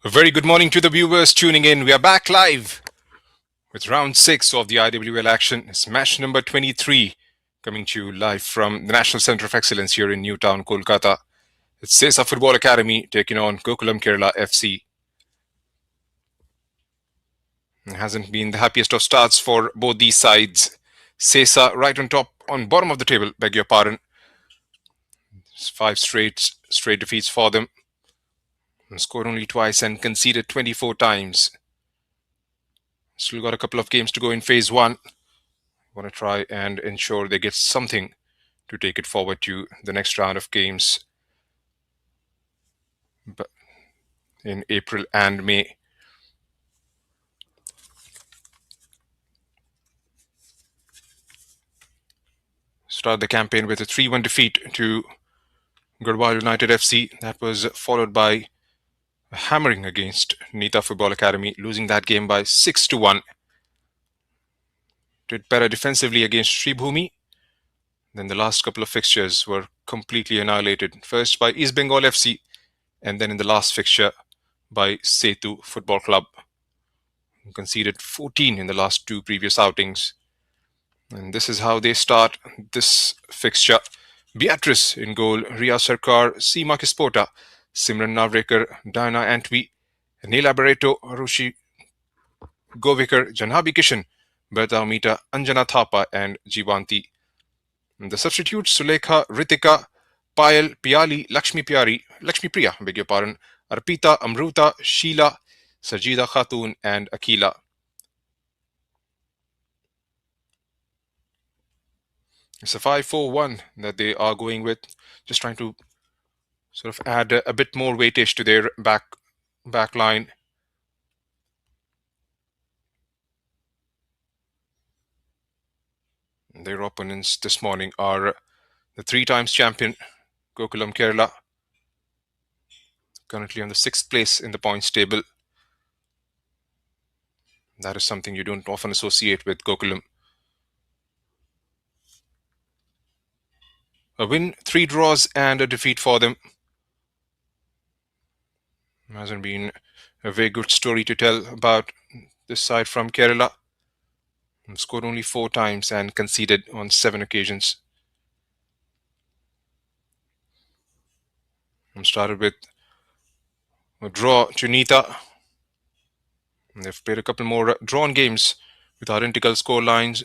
A very good morning to the viewers tuning in. We are back live with round 6 of the IWL action. It's match number 23 coming to you live from the National Centre of Excellence here in Newtown, Kolkata. It's Sesa Football Academy taking on Gokulam Kerala FC. It hasn't been the happiest of starts for both these sides. Sesa right on top, on bottom of the table, beg your pardon. It's 5 straight defeats for them. Scored only twice and conceded 24 times. Still got a couple of games to go in phase 1. Want to try and ensure they get something to take it forward to the next round of games in April and May. Start the campaign with a 3-1 defeat to Garhwal United FC. That was followed by a hammering against Nita Football Academy, losing that game by 6-1. Did better defensively against Shribhumi. Then the last couple of fixtures were completely annihilated. First by East Bengal FC, and then in the last fixture by Setu Football Club. Conceded 14 in the last 2 previous outings. And this is how they start this fixture. Beatrice in goal, Ria Sarkar, Seema Kispota, Simran Navrekar, Diana Antwi, Neela Barreto, Rushi Govikar, Janhabi Kishan, Bertha Mita, Anjana Thapa, and Jivanti. The substitutes Sulekha, Ritika, Payal, Piali, Lakshmi Priya, beg your pardon, Arpita, Amruta, Sheila, Sajida Khatun, and Akila. It's a 5-4-1 that they are going with, just trying to sort of add a bit more weightage to their back line. Their opponents this morning are the 3 times champion Gokulam Kerala, currently on the 6th place in the points table. That is something you don't often associate with Gokulam. A win, 3 draws, and a defeat for them. Hasn't been a very good story to tell about this side from Kerala. Scored only 4 times and conceded on 7 occasions. Started with a draw to Nita. They've played a couple more drawn games with identical score lines.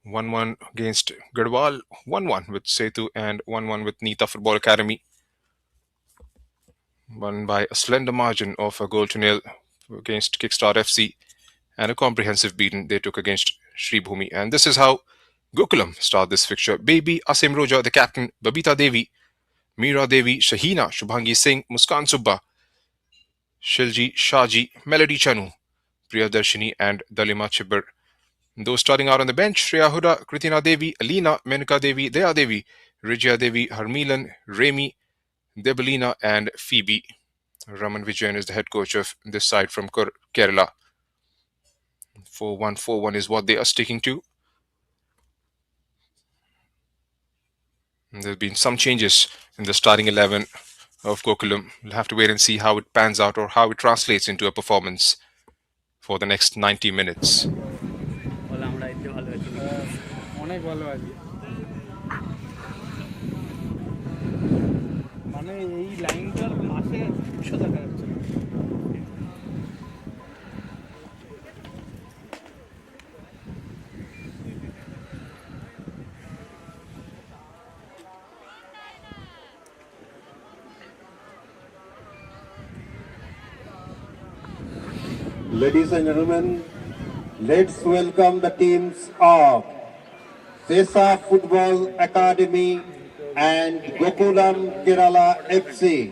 1-1 against Garhwal, 1-1 with Setu, and 1-1 with Nita Football Academy. Won by a slender margin of a goal to nil against Kickstart FC, and a comprehensive beating they took against Shribhumi. And this is how Gokulam start this fixture. Baby Asim Roja, the captain, Babita Devi, Meera Devi, Shahina, Shubhangi Singh, Muskan Subba, Shilji Shaji, Melody Chanu, Priyadarshini, and Dalima Chibber. Those starting out on the bench: Shreya Huda, Kritina Devi, Alina, Menuka Devi, Daya Devi, Rijya Devi, Harmilan, Remi, Debalina, and Phoebe. Raman Vijayan is the head coach of this side from Kerala. 4-1-4-1 is what they are sticking to. And there have been some changes in the starting 11 of Gokulam. We'll have to wait and see how it pans out or how it translates into a performance for the next 90 minutes. Ladies and gentlemen, let's welcome the teams of Sesa Football Academy and Gokulam Kerala FC.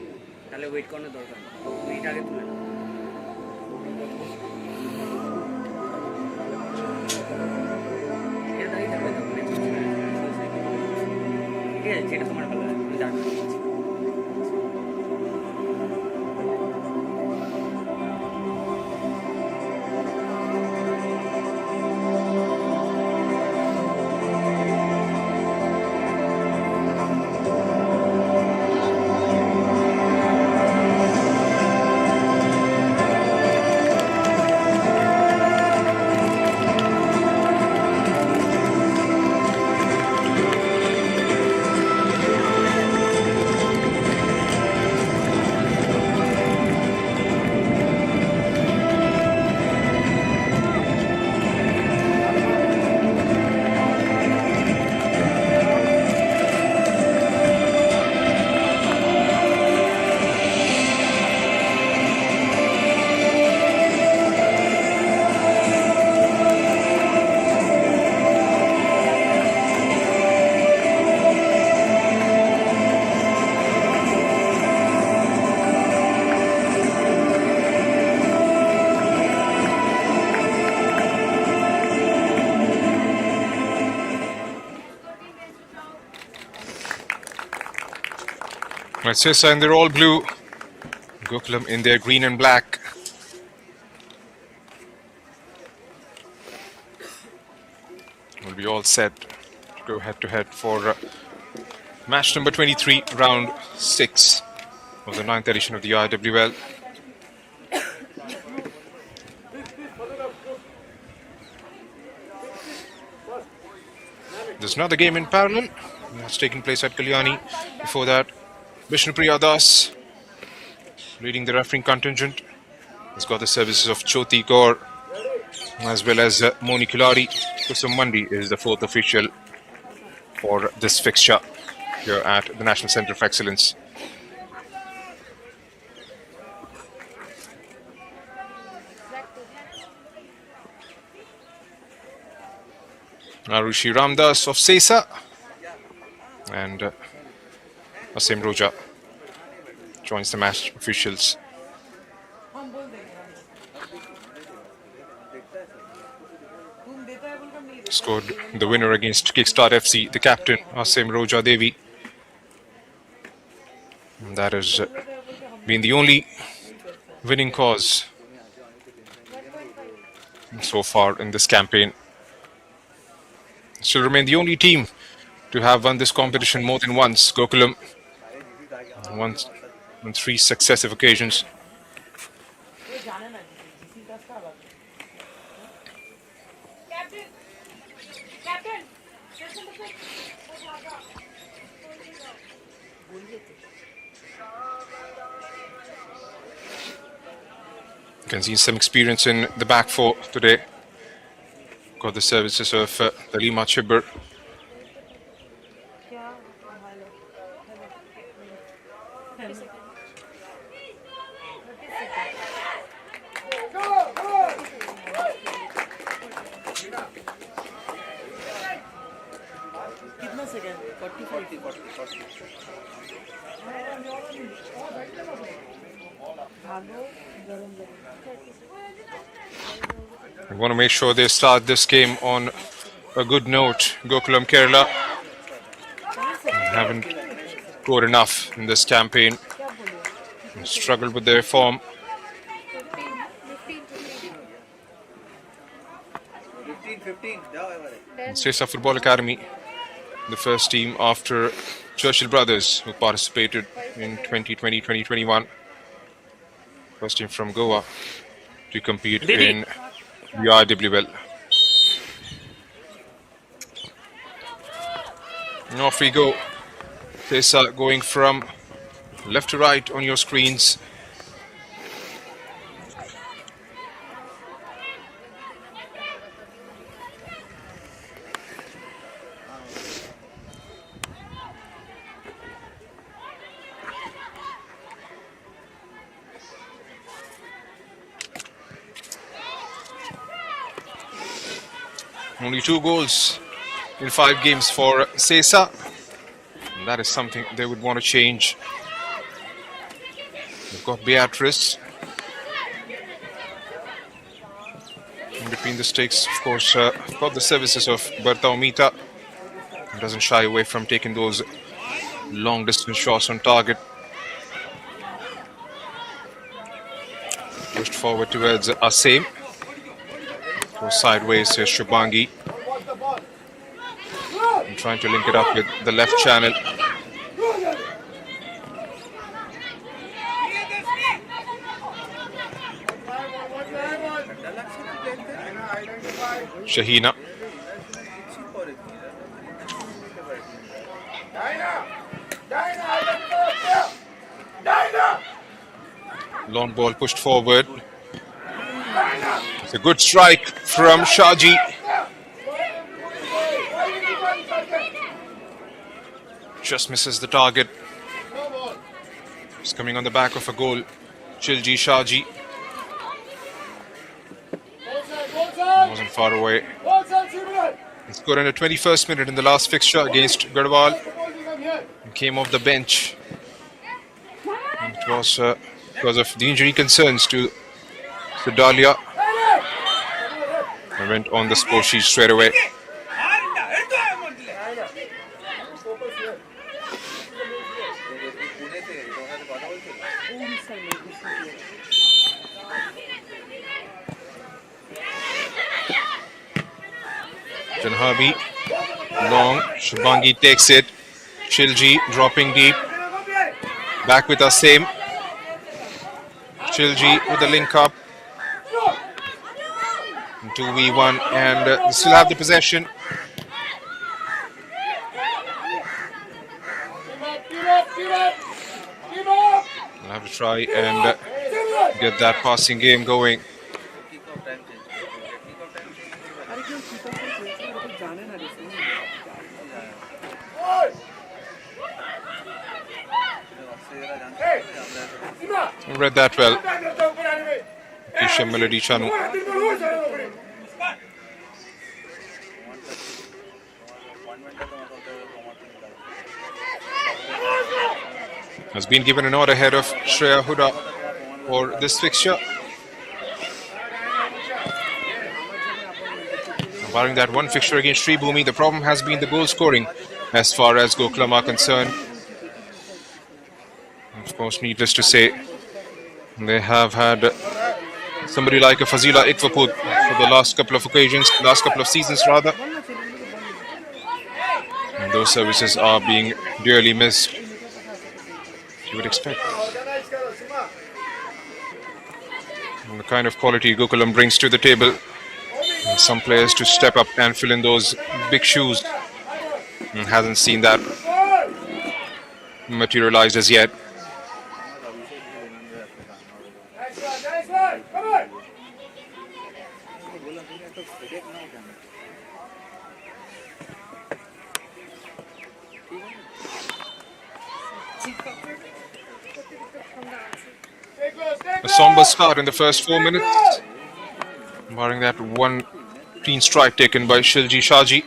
Let's Sesa in their all blue. Gokulam in their green and black. Will be all set to go head to head for match number 23, round 6 of the 9th edition of the IWL. There's another game in parallel that's taking place at Kalyani. Before that, Vishnupriya Das leading the refereeing contingent. He's got the services of Choti Kaur as well as Moni Kulari. Kusum Mandi is the 4th official for this fixture here at the National Centre of Excellence. Arushi Ramdas of Sesa and Asim Roja joins the match officials. Scored the winner against Kickstart FC, the captain Asim Roja Devi. And that has been the only winning cause so far in this campaign. Still remain the only team to have won this competition more than once. Gokulam once on 3 successive occasions. You can see some experience in the back four today. Got the services of Dalima Chibber. We want to make sure they start this game on a good note. Gokulam Kerala haven't scored enough in this campaign. Struggled with their form. Sesa Football Academy, the first team after Churchill Brothers, who participated in 2020-2021. First team from Goa to compete in the IWL. And off we go. Sesa going from left to right on your screens. Only 2 goals in 5 games for Sesa. And that is something they would want to change. They've got Beatrice. In between the sticks, of course, got the services of Berta Omita. He doesn't shy away from taking those long distance shots on target. Pushed forward towards Asim. Goes sideways here, Shubangi. And trying to link it up with the left channel. Shahina. Long ball pushed forward. It's a good strike from Shaji. Just misses the target. It's coming on the back of a goal. Chilji Shaji. Wasn't far away. He scored in the 21st minute in the last fixture against Garhwal. He came off the bench. And it was because of the injury concerns to Dalia. I went on the score sheet straight away. Janhabi, long. Shubangi takes it. Shilji dropping deep. Back with us, same. Shilji with the link up. 2v1, and they still have the possession. I'll have to try and get that passing game going. I read that well. Kishan Melody Chanu. Has been given an order ahead of Shreya Huda for this fixture. Barring that one fixture against Sri Bhumi, the problem has been the goal scoring as far as Gokulam are concerned. Of course, needless to say, they have had somebody like a Fazila Ikvaput for the last couple of occasions, last couple of seasons rather. And those services are being dearly missed, you would expect. And the kind of quality Gokulam brings to the table, and some players to step up and fill in those big shoes, and hasn't seen that materialized as yet. A somber start in the first 4 minutes, barring that one clean strike taken by Shilji Shaji.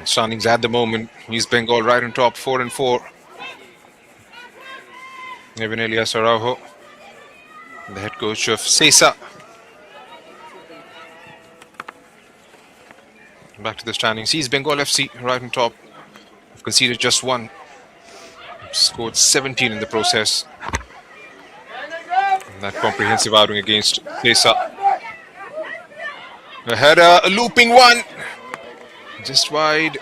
Standings at the moment, East Bengal right on top, 4-4. Even Elias Araujo, the head coach of Sesa. Back to the standings. East Bengal FC right on top. Conceded just one. Scored 17 in the process. And that comprehensive outing against Sesa. A header, a looping one. Just wide.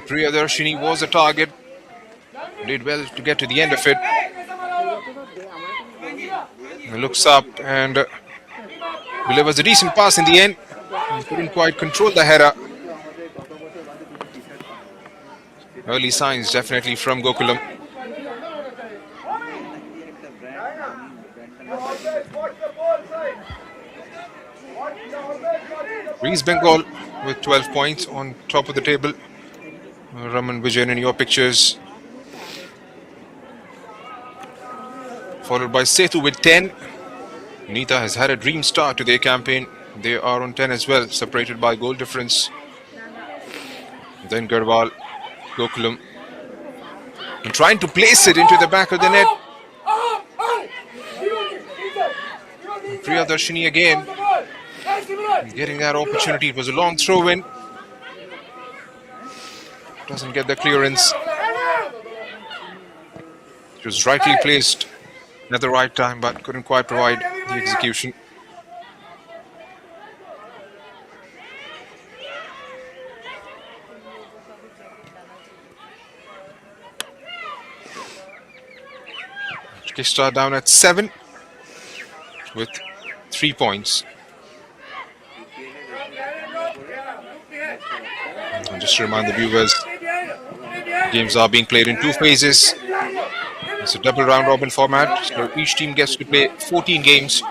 Priyadarshini was a target. Did well to get to the end of it. Looks up and delivers a decent pass in the end. He couldn't quite control the header. Early signs definitely from Gokulam. East Bengal with 12 points on top of the table. Raman Vijayan in your pictures. Followed by Setu with 10. Nita has had a dream start to their campaign. They are on 10 as well, separated by goal difference. Then Garwal, Gokulam, and trying to place it into the back of the net. Priyadarshini again, getting that opportunity. It was a long throw in. Doesn't get the clearance. It was rightly placed at the right time, but couldn't quite provide the execution. Kishta down at 7 with 3 points. And just to remind the viewers, games are being played in 2 phases. It's a double round robin format, so each team gets to play 14 games.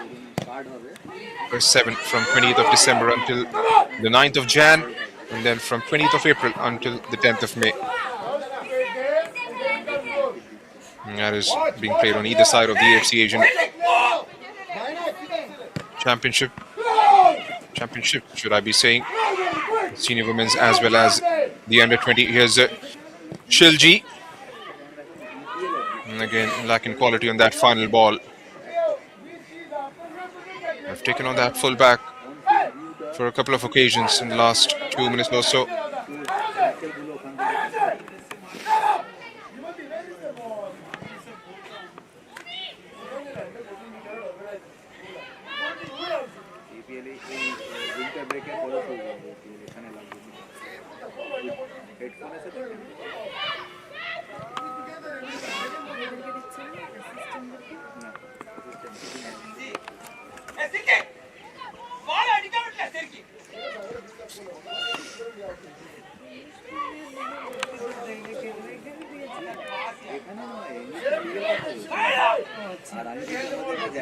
First 7 from 20th of December until the 9th of Jan, and then from 20th of April until the 10th of May. And that is being played on either side of the AFC Asian Championship, should I be saying, senior women's as well as the under 20. Here's Shilji. And again, lacking quality on that final ball. I've taken on that fullback for a couple of occasions in the last 2 minutes or so.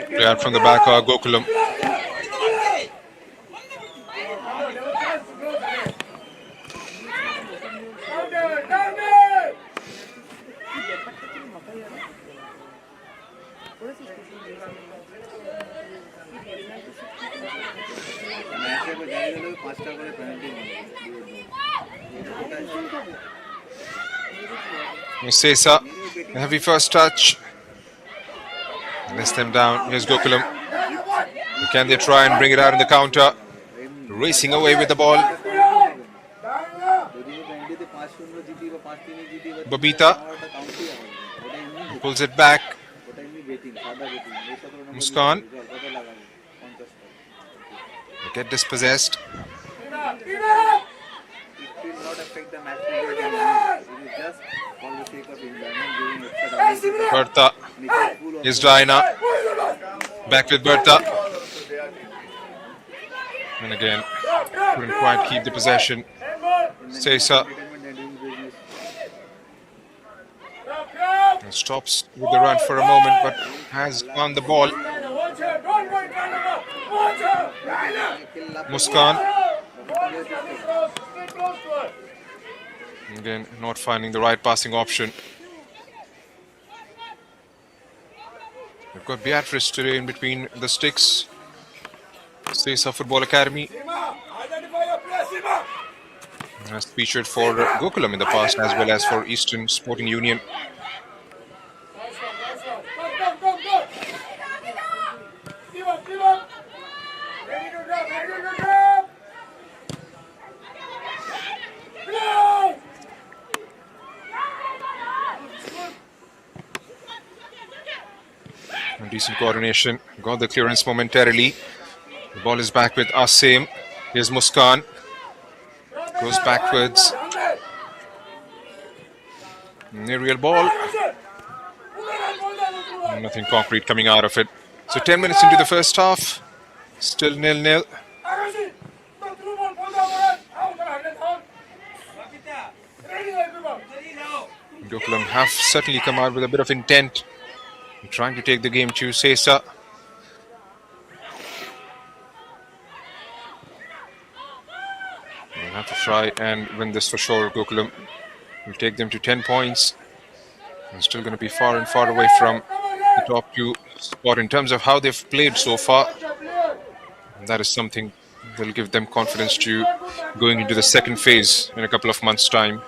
Play out from the back, Gokulam. Sesa, a heavy first touch. Lets them down. Here's Gokulam. Can they try and bring it out in the counter? Racing away with the ball. Babita pulls it back. Muskan. They get dispossessed. Bertha. Here's Diana. Back with Bertha. And again, couldn't quite keep the possession. Sesa. And stops with the run for a moment, but has on the ball. Muskan. Again, not finding the right passing option. We've got Beatrice today in between the sticks. Sesa Football Academy has featured for Gokulam in the past as well as for Eastern Sporting Union. And decent coordination. Got the clearance momentarily. The ball is back with Asim. Here's Muskan. Goes backwards. An aerial ball. Nothing concrete coming out of it. So 10 minutes into the first half. Still 0-0. Gokulam have certainly come out with a bit of intent. Trying to take the game to Sesa. They'll have to try and win this for sure. Gokulam will take them to 10 points. And still going to be far and far away from the top two spot in terms of how they've played so far. And that is something that will give them confidence to going into the second phase in a couple of months' time.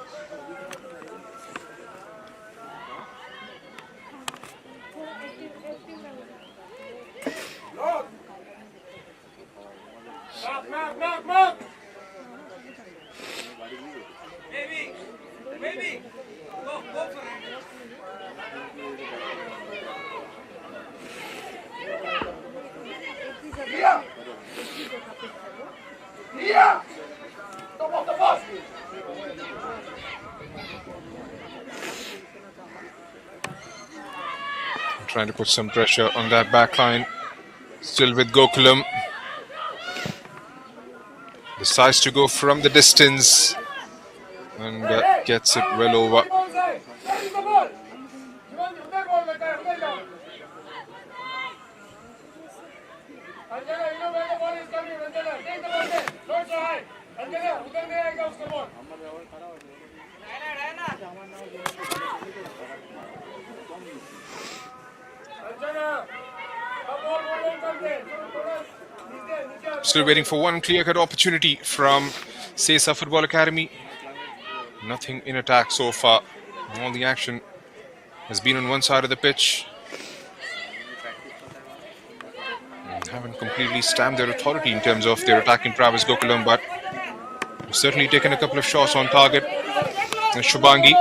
Trying to put some pressure on that back line. Still with Gokulam. Decides to go from the distance and gets it well over. Still waiting for one clear-cut opportunity from Sesa Football Academy. Nothing in attack so far. All the action has been on one side of the pitch. And haven't completely stamped their authority in terms of their attacking prowess, Gokulam, but certainly taken a couple of shots on target. And Shubangi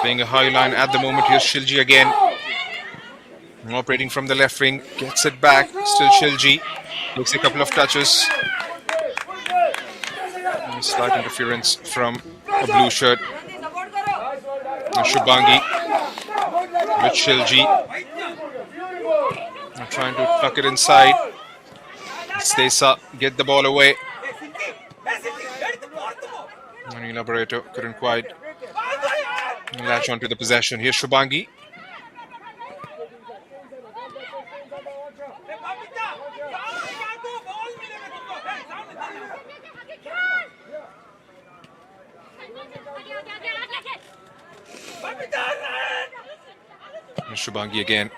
playing a high line at the moment. Here's Shilji again. Operating from the left wing. Gets it back. Still Shilji. Takes a couple of touches. And slight interference from a blue shirt. And Shubangi with Shilji. Trying to tuck it inside. Sesa get the ball away. And Elaborator couldn't quite latch onto the possession. Here's Shubangi. And Shubangi again.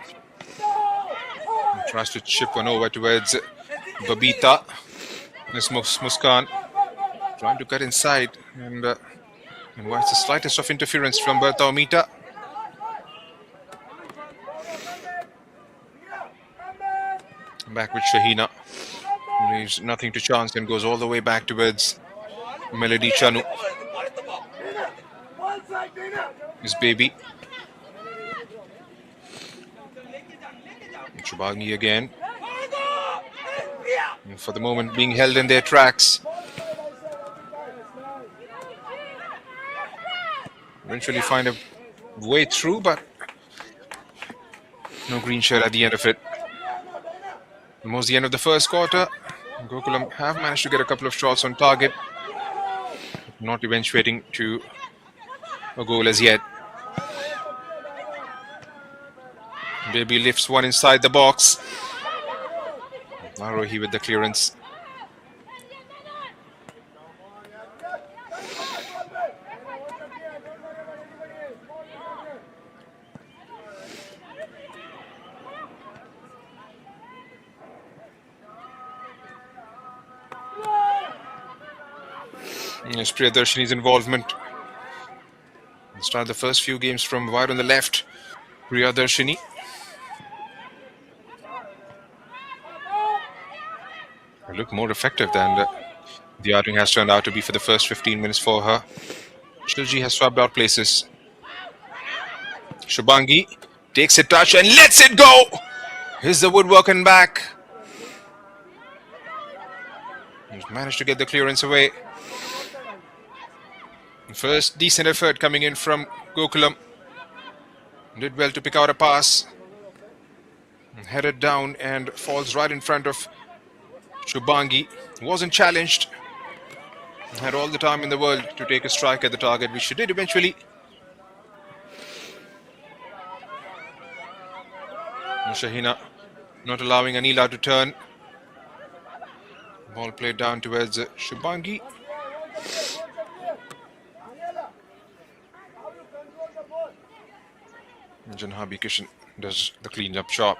And tries to chip one over towards Babita. This Muskan trying to cut inside and invites the slightest of interference from Bertha Omita. Back with Shahina. Leaves nothing to chance and goes all the way back towards Melody Chanu. His baby. Shubangi again. And for the moment being held in their tracks. Eventually find a way through, but no green shirt at the end of it. Almost the end of the first quarter. Gokulam have managed to get a couple of shots on target, not eventuating to a goal as yet. Baby lifts one inside the box. Narohi with the clearance. Yes, Priyadarshini's involvement. Start the first few games from wide on the left. Priyadarshini. Look more effective than the outing has turned out to be for the first 15 minutes for her. Shilji has swapped out places. Shubangi takes a touch and lets it go. Here's the woodworking back. He's managed to get the clearance away. First decent effort coming in from Gokulam. Did well to pick out a pass. Headed down and falls right in front of Shubangi. Wasn't challenged. Had all the time in the world to take a strike at the target, which she did eventually. And Shahina not allowing Anila to turn. Ball played down towards Shubangi. Janhabi Kishan does the clean-up job.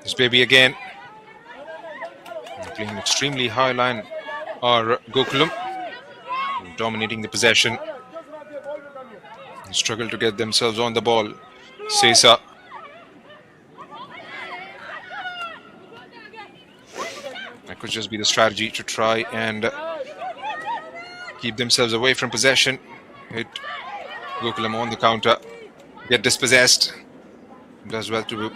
This baby again. Playing an extremely high line are Gokulam. Dominating the possession. Struggle to get themselves on the ball. Sesa. That could just be the strategy to try and keep themselves away from possession. Hit Gokulam on the counter. Get dispossessed. Does well to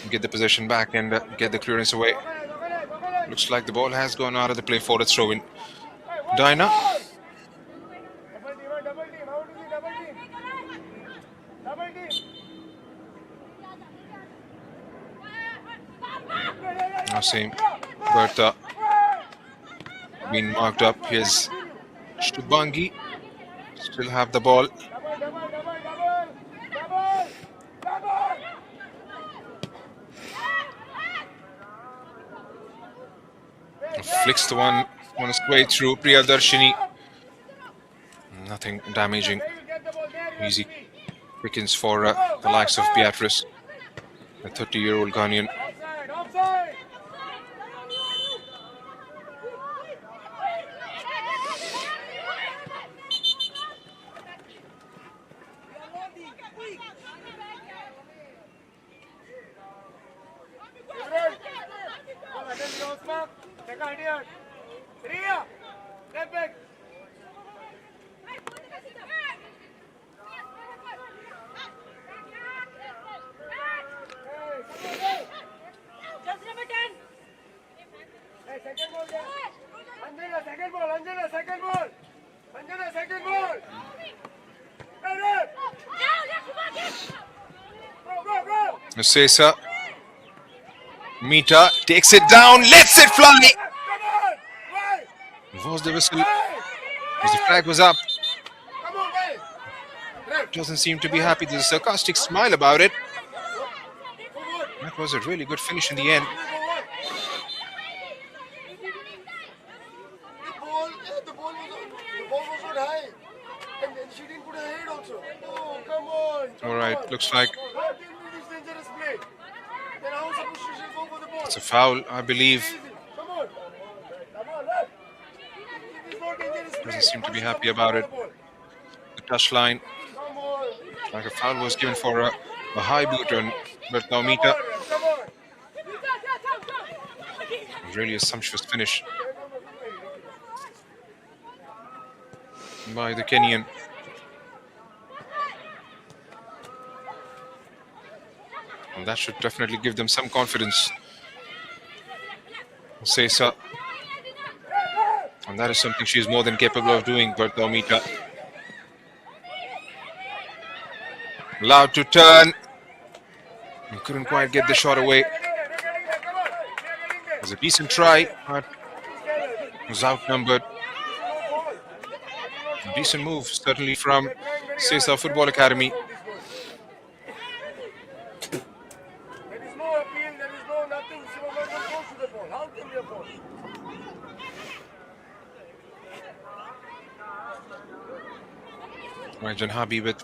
get the possession back and get the clearance away. Looks like the ball has gone out of the play for a throw-in. Dinah. Now same. Bertha being marked up. Here's Shubangi. Still have the ball. Flicks the one on its way through Priyadarshini. Nothing damaging Easy pickings for the likes of Beatrice, a 30-year-old Ghanaian. Sesa, Mita takes it down, lets it fly. Was the whistle? Because the flag was up. Doesn't seem to be happy. There's a sarcastic smile about it. That was a really good finish in the end. The ball was not high. And she didn't put her head also. Oh, come on. All right, looks like Dangerous play. Then how supposed to go for the ball? it's a foul, I believe. Come on. It is not dangerous play. Doesn't seem to be happy about it. The touchline. Come on. Like a foul was given for a high boot on Bertha Mita. Come on. Really a sumptuous finish by the Kenyan. And that should definitely give them some confidence. Sesa. And that is something she is more than capable of doing, Bertha Mita. Allowed to turn. And couldn't quite get the shot away. It was a decent try, but was outnumbered. A decent move, certainly from Sesa Football Academy. There is no appeal. There is no nothing. She was not even close to the ball. How can you afford? Rajan Habib with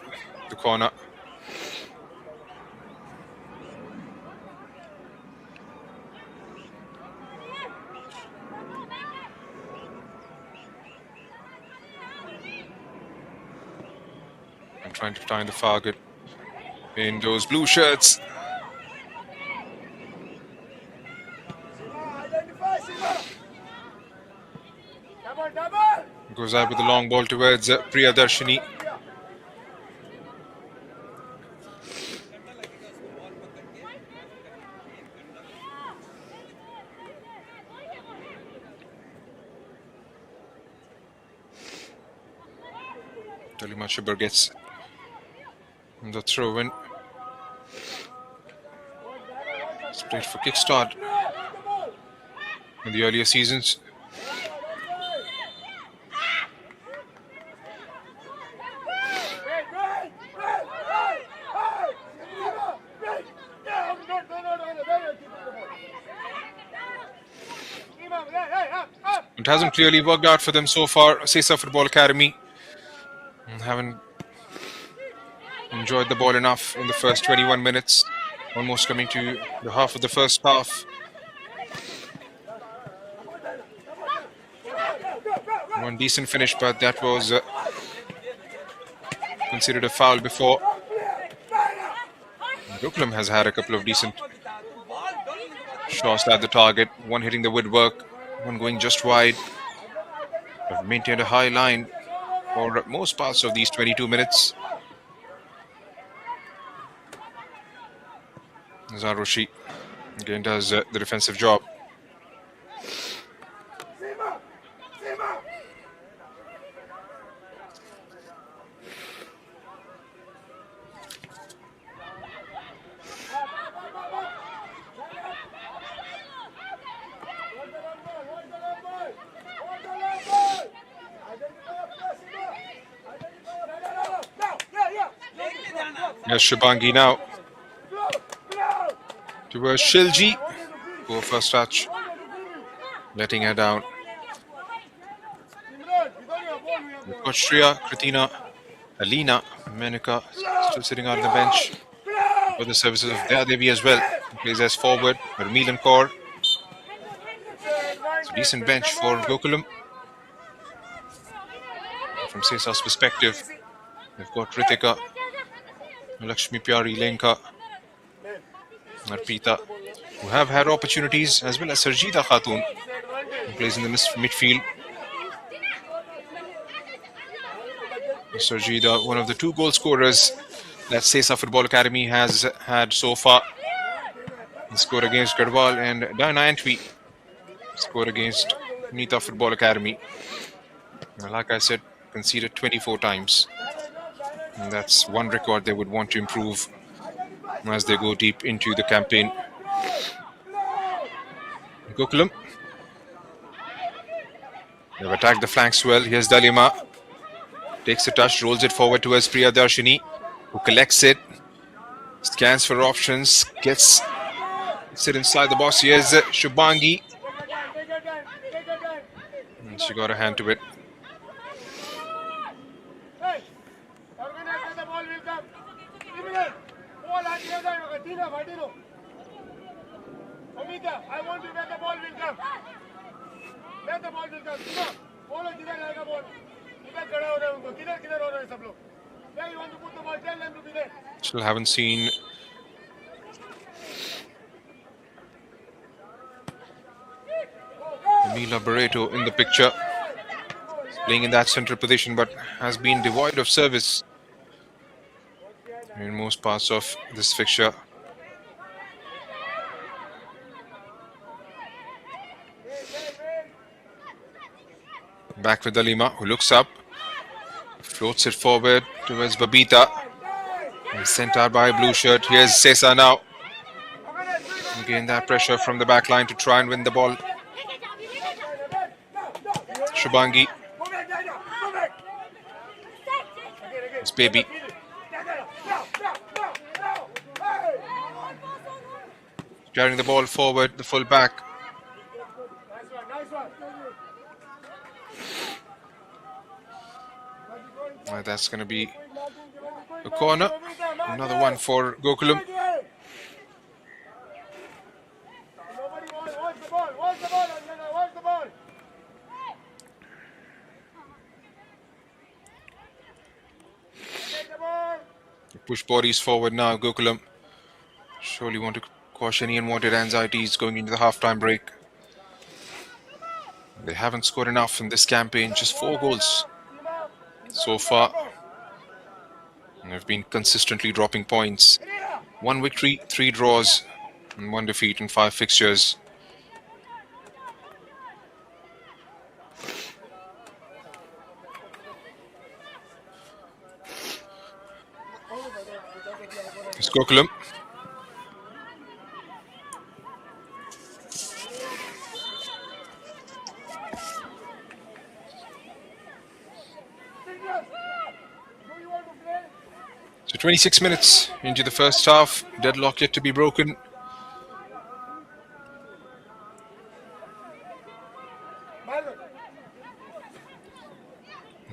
the corner. And trying to find the target in those blue shirts. Identify, Sesa. Double. Goes out with the long ball towards Priyadarshini. Talima Shibber gets the throw in. It's played for kickstart in the earlier seasons. It hasn't really worked out for them so far. Sesa Football Academy haven't enjoyed the ball enough in the first 21 minutes. Almost coming to the half of the first half. One decent finish, but that was considered a foul before. Gokulam has had a couple of decent shots at the target. One hitting the woodwork, one going just wide. Have maintained a high line for most parts of these 22 minutes. Zaroshi again does the defensive job. Yes, Shabangi now towards Shilji. Poor first touch, letting her down. Kochria, Kritina, Alina Menika still sitting on the bench. For the services of Devi as well. He plays as forward. Milan Kaur. It's a decent bench for Gokulam. From Sesa's perspective, they've got Ritika, Lakshmi Pyari, Lenka, Arpita, who have had opportunities, as well as Sarjita Khatun, who plays in the midfield. Sarjita, one of the 2 goal scorers that Sesa Football Academy has had so far. He scored against Garhwal, and Diana Antwi scored against Nita Football Academy. And like I said, conceded 24 times. And that's one record they would want to improve as they go deep into the campaign. Gokulam. They've attacked the flanks well. Here's Dalima. Takes a touch, rolls it forward towards Priyadarshini, who collects it, scans for options, gets it inside the box. Here's Shubhangi. And she got a hand to it. I want you where the ball will come. Where the ball will come. Follow किधर जाएगा ball. किधर खड़ा हो रहा है उनको. किधर हो रहा है सब लोग. Where you want to put the ball? Tell them to be there. Still haven't seen Mila Barreto in the picture. He's playing in that central position, but has been devoid of service in most parts of this fixture. Back with Dalima, who looks up, floats it forward towards Babita. And sent out by a blue shirt. Here's Sesa now. Again, that pressure from the back line to try and win the ball. Shubhangi. It's Baby. Carrying the ball forward, the full back. That's going to be a corner. Another one for Gokulam. Push bodies forward now, Gokulam. Surely want to quash any unwanted anxieties going into the halftime break. They haven't scored enough in this campaign, just 4 goals so far. And have been consistently dropping points. 1 victory, 3 draws, and 1 defeat in 5 fixtures. It's Gokulam. So 26 minutes into the first half, deadlock yet to be broken.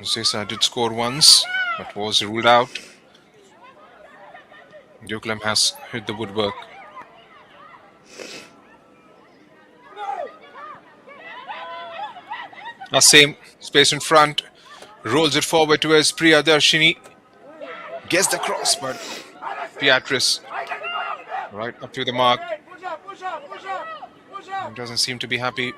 Sesa did score once, but was ruled out. Gokulam has hit the woodwork. Same space in front, rolls it forward towards Priyadarshini. Gets the cross, but Beatrice right up to the mark. Doesn't seem to be happy.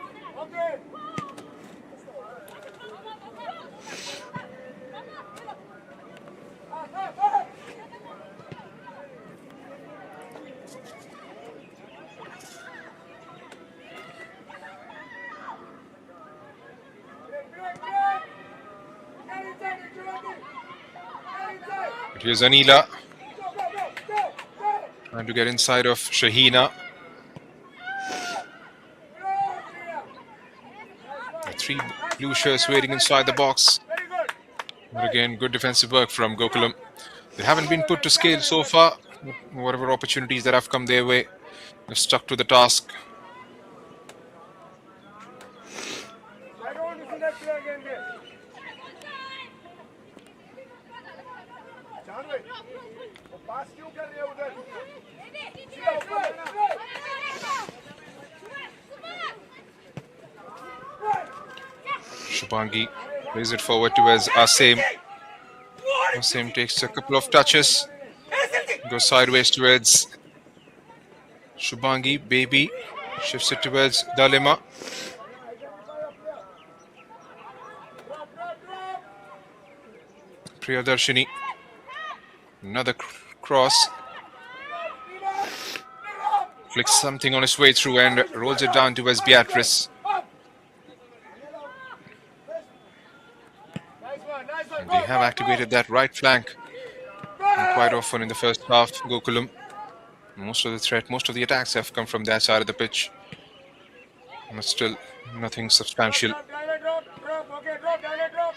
Here's Anila trying to get inside of Shahina. The 3 blue shirts waiting inside the box. But again, good defensive work from Gokulam. They haven't been put to scale so far. Whatever opportunities that have come their way, they've stuck to the task. पास क्यों कर रहे हो उधर सीधा ऊपर Shubangi plays it forward towards Asim. Asim takes a couple of touches, goes sideways towards Shubangi. Baby shifts it towards Dalima. Priyadarshini. Another cross. Flicks something on his way through and rolls it down towards Beatrice. And they have activated that right flank quite often in the first half. Gokulam. Most of the threat, most of the attacks have come from that side of the pitch. But still, nothing substantial. drop okay drop direct drop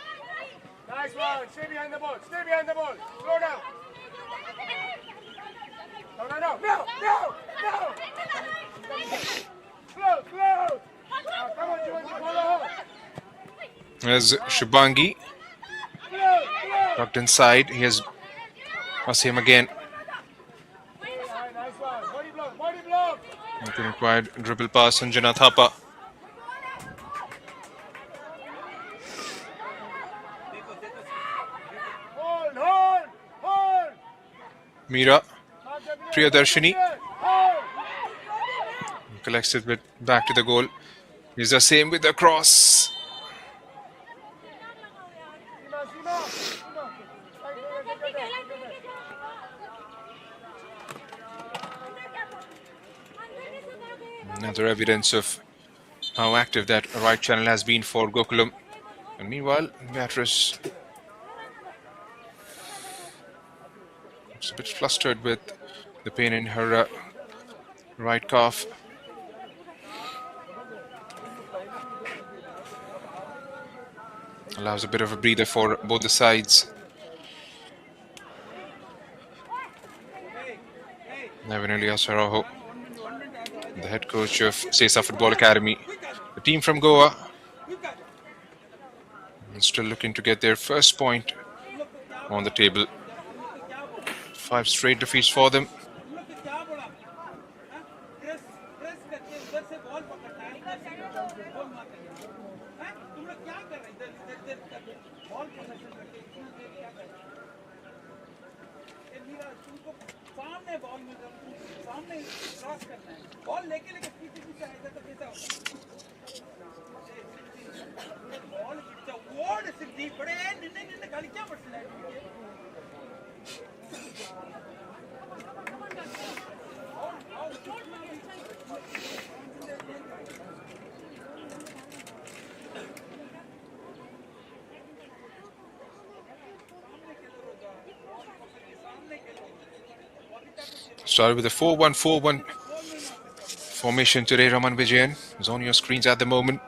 nice one stay behind the ball slow down no slow come on Jivan follow As Shubangi tucked inside, he has Asim again. nice one body block The required dribble pass on Jana Thapa. hold Meera, Priyadarshini collects it back to the goal. He's the same with the cross. Another evidence of how active that right channel has been for Gokulam. And meanwhile, Beatrice looks a bit flustered with the pain in her right calf. Allows a bit of a breather for both the sides. Nevin Elias Araho, the head coach of Sesa Football Academy, the team from Goa, still looking to get their first point on the table. 5 straight defeats for them. Started with a 4-1-4-1 formation today. Raman Vijayan is on your screens at the moment.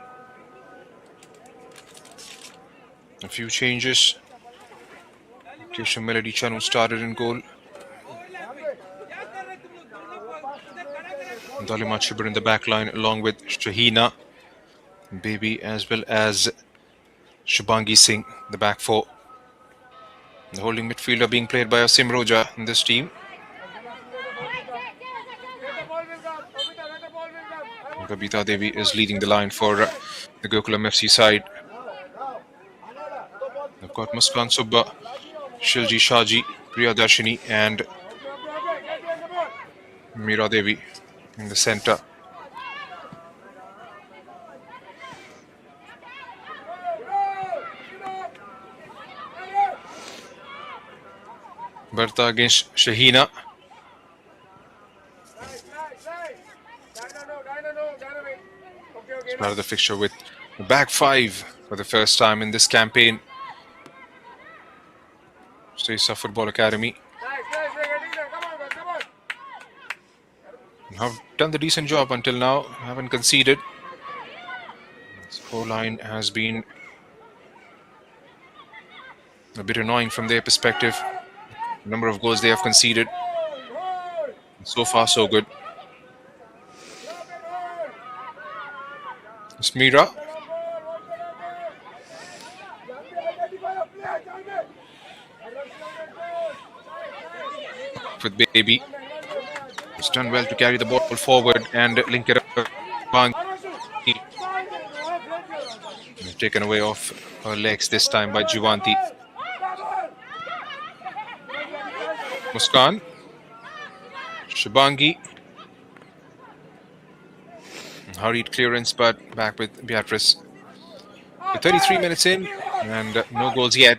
A few changes. Kishan Melody Chanu started in goal. Dalima Chibur in the back line along with Shahina, Baby, as well as Shubangi Singh, the back four. The holding midfielder being played by Asim Roja in this team. Babita Devi is leading the line for the Gokulam FC side. They've got Muskan Subba, Shilji Shaji, Priyadarshini and Meera Devi in the centre. Bertha against Shahina. Part of the fixture with the back five for the first time in this campaign. Sesa Football Academy have done the decent job until now, haven't conceded. Scoreline has been a bit annoying from their perspective. The number of goals they have conceded. So far, so good. It's Meera. with Baby. He's done well to carry the ball forward and link it up. Taken away off her legs this time by Juvanti. Muskan. Shibangi. Hurried clearance, but back with Beatrice. With 33 minutes in and no goals yet.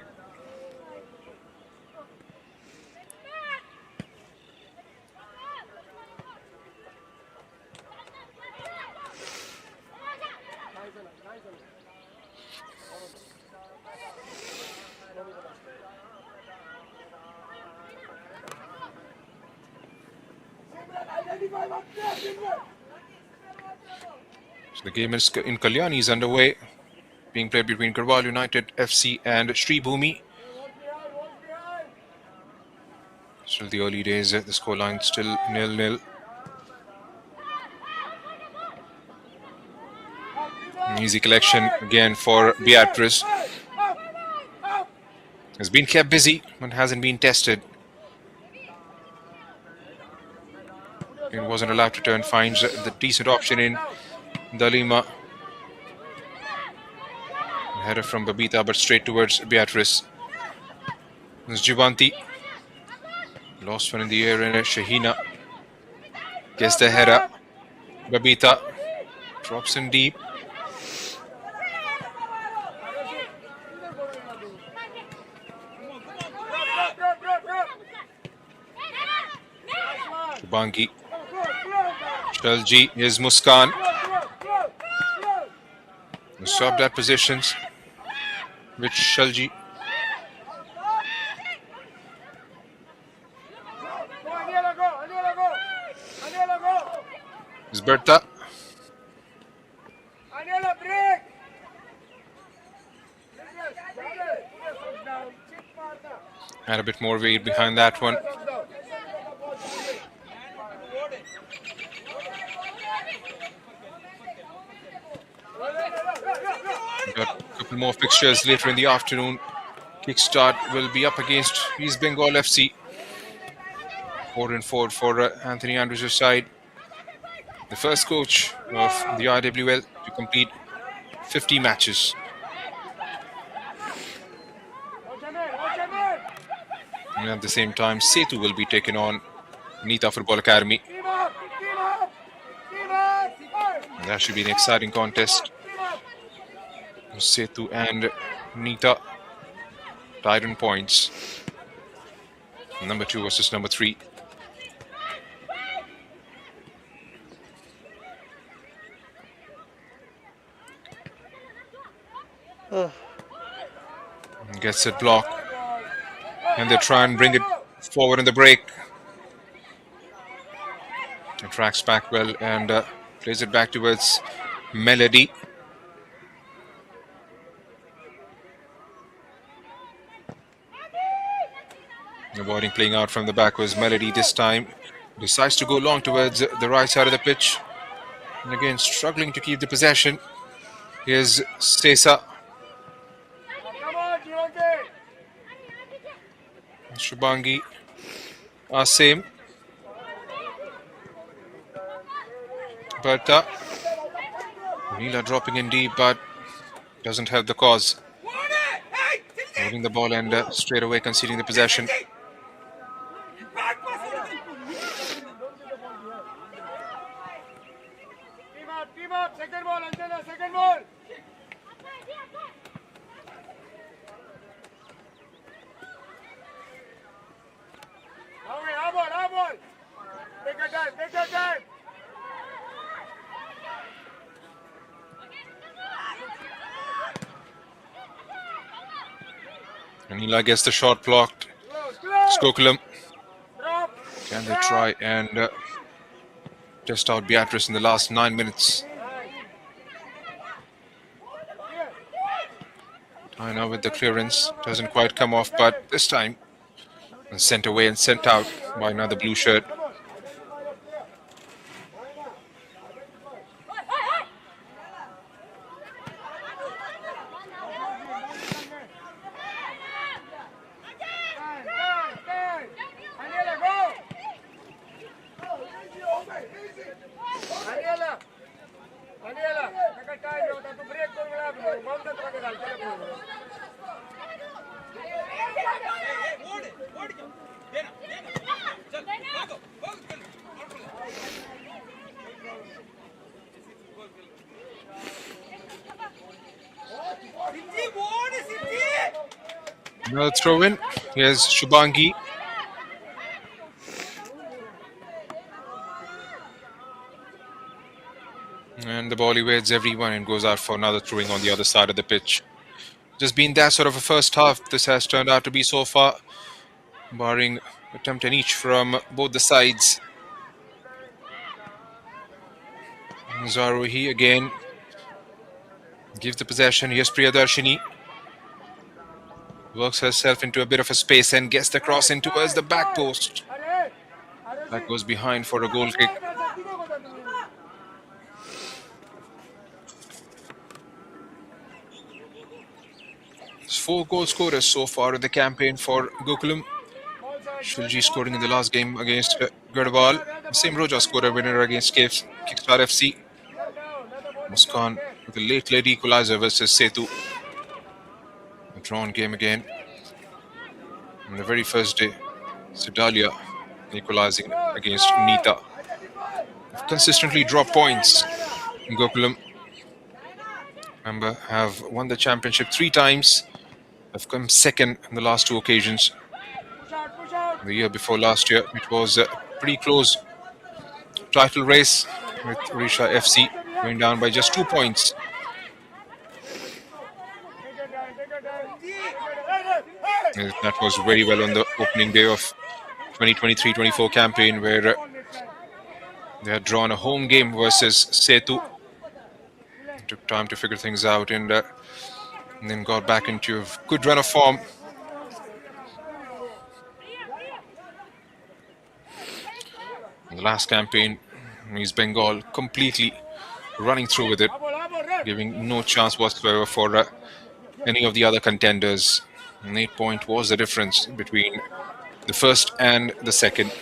So the game in Kalyani is underway, being played between Garhwal United FC and Sri Bhumi. Still the early days, the scoreline still 0-0. Easy collection again for Beatrice. Has been kept busy but hasn't been tested. It wasn't allowed to turn, finds the decent option in Dalima. Header from Babita, but straight towards Beatrice. There's Juvanti. Lost one in the air, and Shahina gets the header. Babita drops in deep. Bangi. Shalji is Muskan. Swapped at positions with Shalji. Is Berta. Had a bit more weight behind that one. Got a couple more fixtures later in the afternoon. Kickstart will be up against East Bengal FC. 4-4 for Anthony Andrews' side. The first coach of the IWL to complete 50 matches. And at the same time, Setu will be taking on Nita Football Academy. That should be an exciting contest. Setu and Nita tied on points. Number 2 versus number 3. Gets it blocked. And they try and bring it forward in the break. It tracks back well and plays it back towards Melody. Avoiding playing out from the back was Melody this time. Decides to go long towards the right side of the pitch. And again, struggling to keep the possession. Here's Sesa. Shubangi. Asim. Berta. Neela dropping in deep, but doesn't help the cause. Moving the ball and straight away conceding the possession. Team up, second ball, Anjana, second ball. Our ball. Take your time. Neela gets the shot blocked. Gokulam. Can they try and test out Beatrice in the last 9 minutes? Now with the clearance, doesn't quite come off, but this time sent away and sent out by another blue shirt. Another throw in. Here's Shubangi. And the ball evades everyone and goes out for another throwing on the other side of the pitch. Just been that sort of a first half this has turned out to be so far, barring attempt in each from both the sides. Zaruhi again gives the possession. Here's Priyadarshini. Works herself into a bit of a space and gets the cross in towards the back post. That goes behind for a goal kick. There's 4 goal scorers so far in the campaign for Gokulam. Shulji scoring in the last game against Garhwal. Same Roja scored a winner against Kickstar FC. Muskan with a late equalizer versus Setu. A drawn game again. On the very first day, Sidalia equalizing against Nita. Consistently drop points. Gokulam, remember, have won the championship 3 times. Have come second in the last 2 occasions. The year before last year, it was a pretty close title race with Risha FC going down by just 2 points. That was very well on the opening day of 2023-24 campaign, where they had drawn a home game versus Setu. It took time to figure things out and then got back into a good run of form. In the last campaign, East Bengal completely running through with it, giving no chance whatsoever for any of the other contenders. And 8 point was the difference between the first and the second.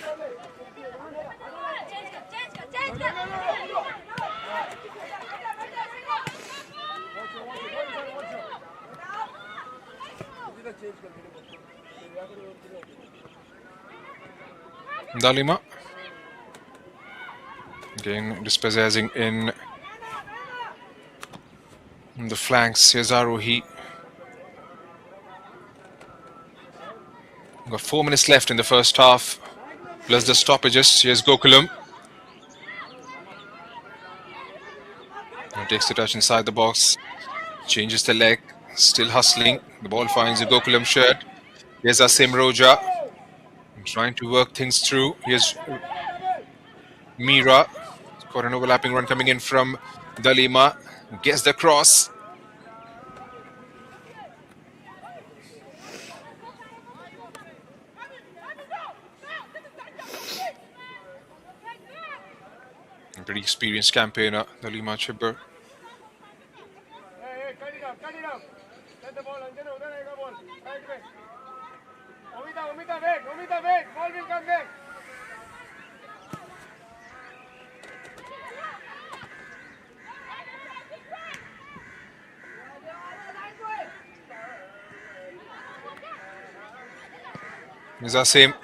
Dalima again dispossessing in the flanks. Here's Arohi. Got 4 minutes left in the first half, plus the stoppages. Here's Gokulam. Takes the touch inside the box, changes the leg, still hustling. The ball finds a Gokulam shirt. Here's Asim Roja trying to work things through. Here's Mira. Got an overlapping run coming in from Dalima. Gets the cross. A pretty experienced campaigner, Dalima Chibber. Is our same.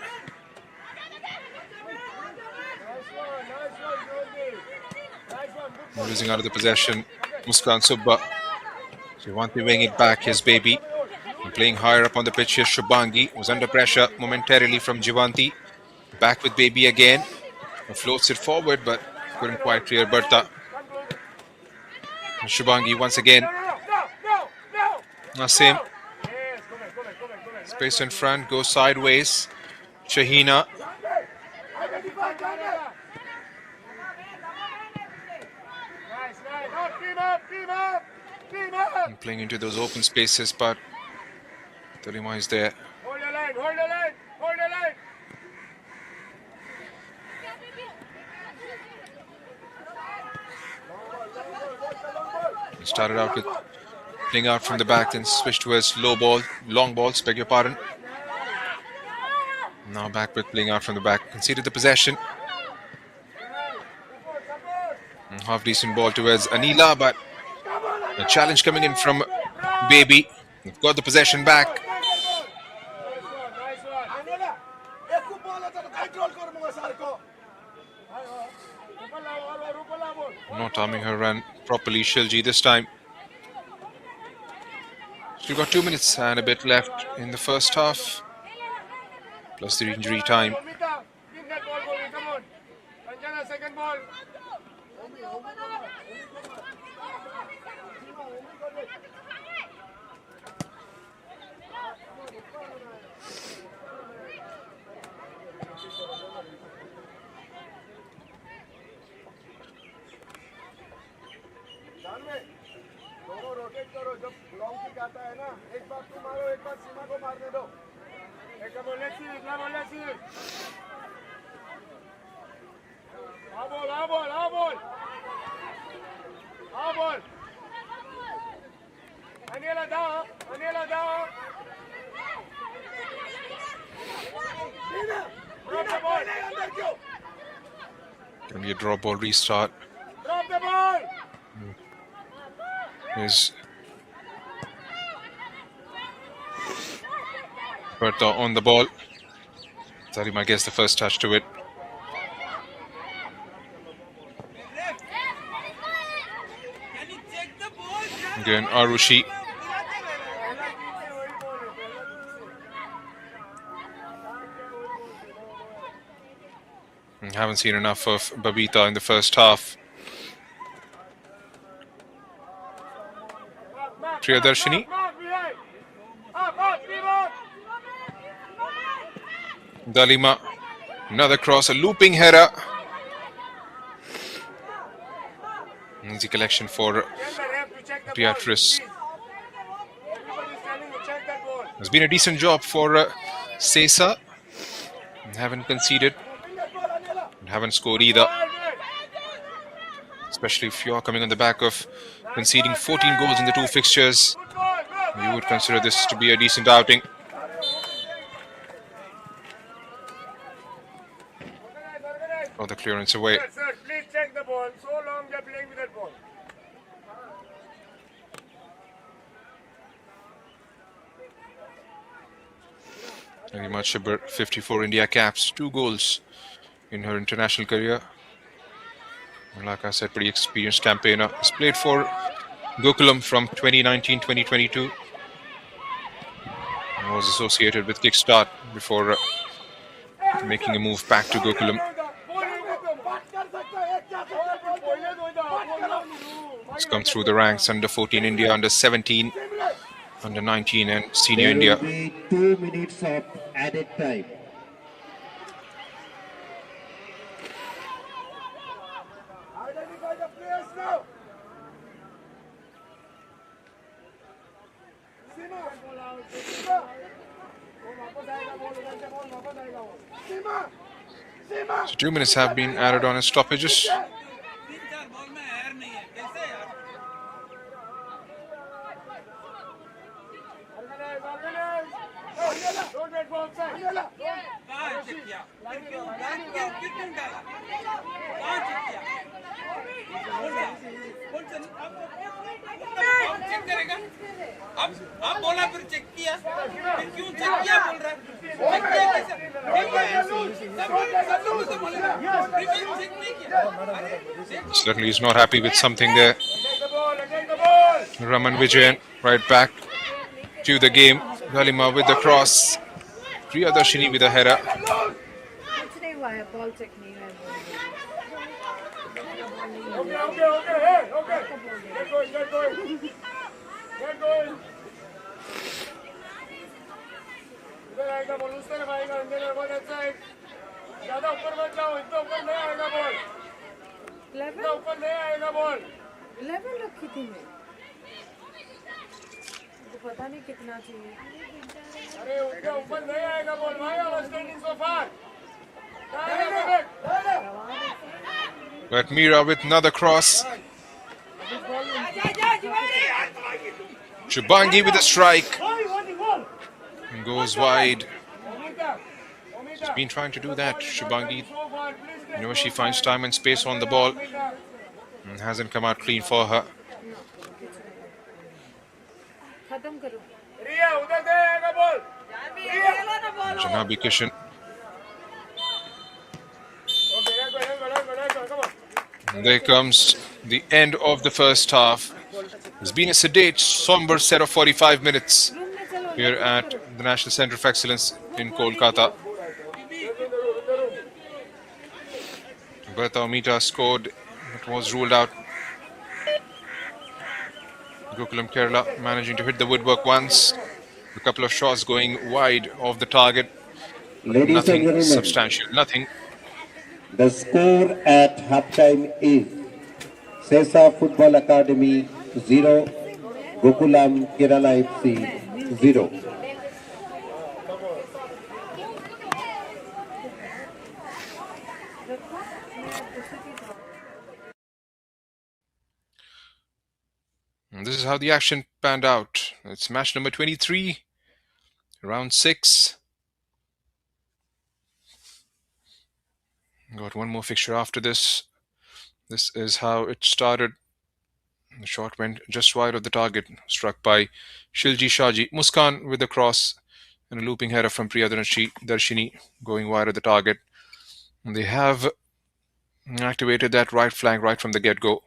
Losing out of the possession, Muskan Subba. Jivanti weighing it back, his baby. And playing higher up on the pitch here, Shubangi was under pressure momentarily from Jivanti. Back with baby again. And floats it forward, but couldn't quite clear Bertha. And Shubangi once again. Nasim. Space in front, goes sideways. Shahina. And playing into those open spaces, but Dalima is there. Hold the line, hold the line, hold the line. He started out with playing out from the back, then switched towards long balls, beg your pardon. Now back with playing out from the back. Conceded the possession. Half decent ball towards Anila, but a challenge coming in from Baby. They've got the possession back. Not arming her run properly, Shilji this time. We've got 2 minutes and a bit left in the first half, plus the injury time. Omita, give that ball, Govi, come on. Anjana, second ball. दोनों rotate करो जब long kick आता है ना एक बार तुम मारो एक बार सीमा को मारने दो एक बोले सी आ बॉल अनिला दाओ drop the ball Can be a drop ball restart. drop the ball Is Bertha on the ball. Zarima gets the first touch to it. Again, Arushi. Haven't seen enough of Babita in the first half. Priyadarshini. Dalima. Another cross, a looping header. Easy collection for Beatrice. It's been a decent job for Sesa. Haven't conceded. Haven't scored either. Especially if you are coming on the back of conceding 14 goals in the two fixtures, you would consider this to be a decent outing. Oh, the clearance away. Sir, please check the ball. So long they're playing with that ball. Very much about 54 India caps, 2 goals in her international career. And like I said, pretty experienced campaigner. Has played for Gokulam from 2019-2022. And was associated with Kickstart before making a move back to Gokulam. It's come through the ranks under 14 India, under 17, under 19 and senior India. There will be 2 minutes of added time. Identify the players now. So 2 minutes have been added on as stoppages. Don't wait for outside. आप बोला फिर check किया फिर क्यों check किया बोल रहा है चेक किया कैसे चेक नहीं किया Certainly is not happy with something there. Raman Vijayan right back to the game. Galima with the cross. Priyadarshini with a header. कुछ नहीं हुआ है बॉल चेक नहीं हुआ है Okay. Get going. इधर आएगा बॉल उस तरफ आएगा अंदर बॉल अच्छा है ज्यादा ऊपर मत जाओ इतना ऊपर नहीं आएगा बॉल इतना ऊपर नहीं आएगा बॉल 11 रखी थी मैं तो पता नहीं कितना चाहिए अरे उतना ऊपर नहीं आएगा बॉल भाई और standing so far But Mira with another cross. Shubangi with a strike. And goes wide. She's been trying to do that. Shubangi, she finds time and space on the ball. And hasn't come out clean for her. खत्म करो रिया उधर दे आएगा ball Janabi Kishan. Okay, come on. And there comes the end of the first half. It's been a sedate, somber set of 45 minutes room में चलो here left at करो the National Center of Excellence वो in phone नीचे Kolkata. रखो Bertha Omita scored, but was ruled out. Gokulam Kerala managing to hit the woodwork once. A couple of shots going wide of the target, but Ladies and nothing gentlemen, substantial. Nothing. the score at halftime is Sesa Football Academy 0, Gokulam Kerala FC मैं music 0. रखो मैं उसी की drop And this is how the action panned out. It's match number 23, round 6. Got one more fixture after this. This is how it started. The shot went just wide of the target, struck by Shilji Shaji. Muskan with the cross and a looping header from Darshini going wide of the target. And they have activated that right flank right from the get-go.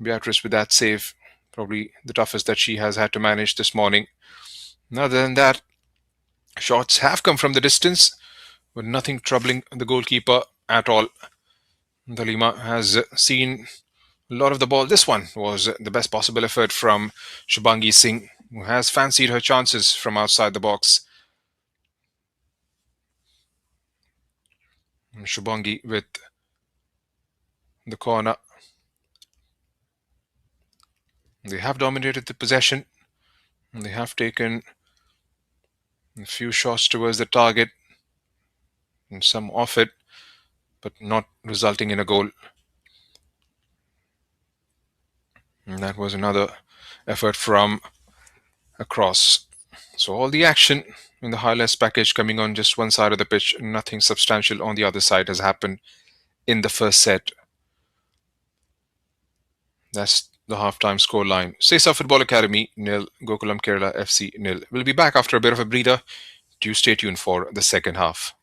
Beatrice with that save, probably the toughest that she has had to manage this morning. Other than that, shots have come from the distance, but nothing troubling the goalkeeper at all. Dalima has seen a lot of the ball. This one was the best possible effort from Shubhangi Singh, who has fancied her chances from outside the box. Shubhangi with the corner. They have dominated the possession. They have taken a few shots towards the target and some off it, but not resulting in a goal. And that was another effort from across. So all the action in the highlights package coming on just one side of the pitch, nothing substantial on the other side has happened in the first set. That's the halftime scoreline. Sesa Football Academy nil, Gokulam Kerala FC nil. We'll be back after a bit of a breather. Do stay tuned for the second half.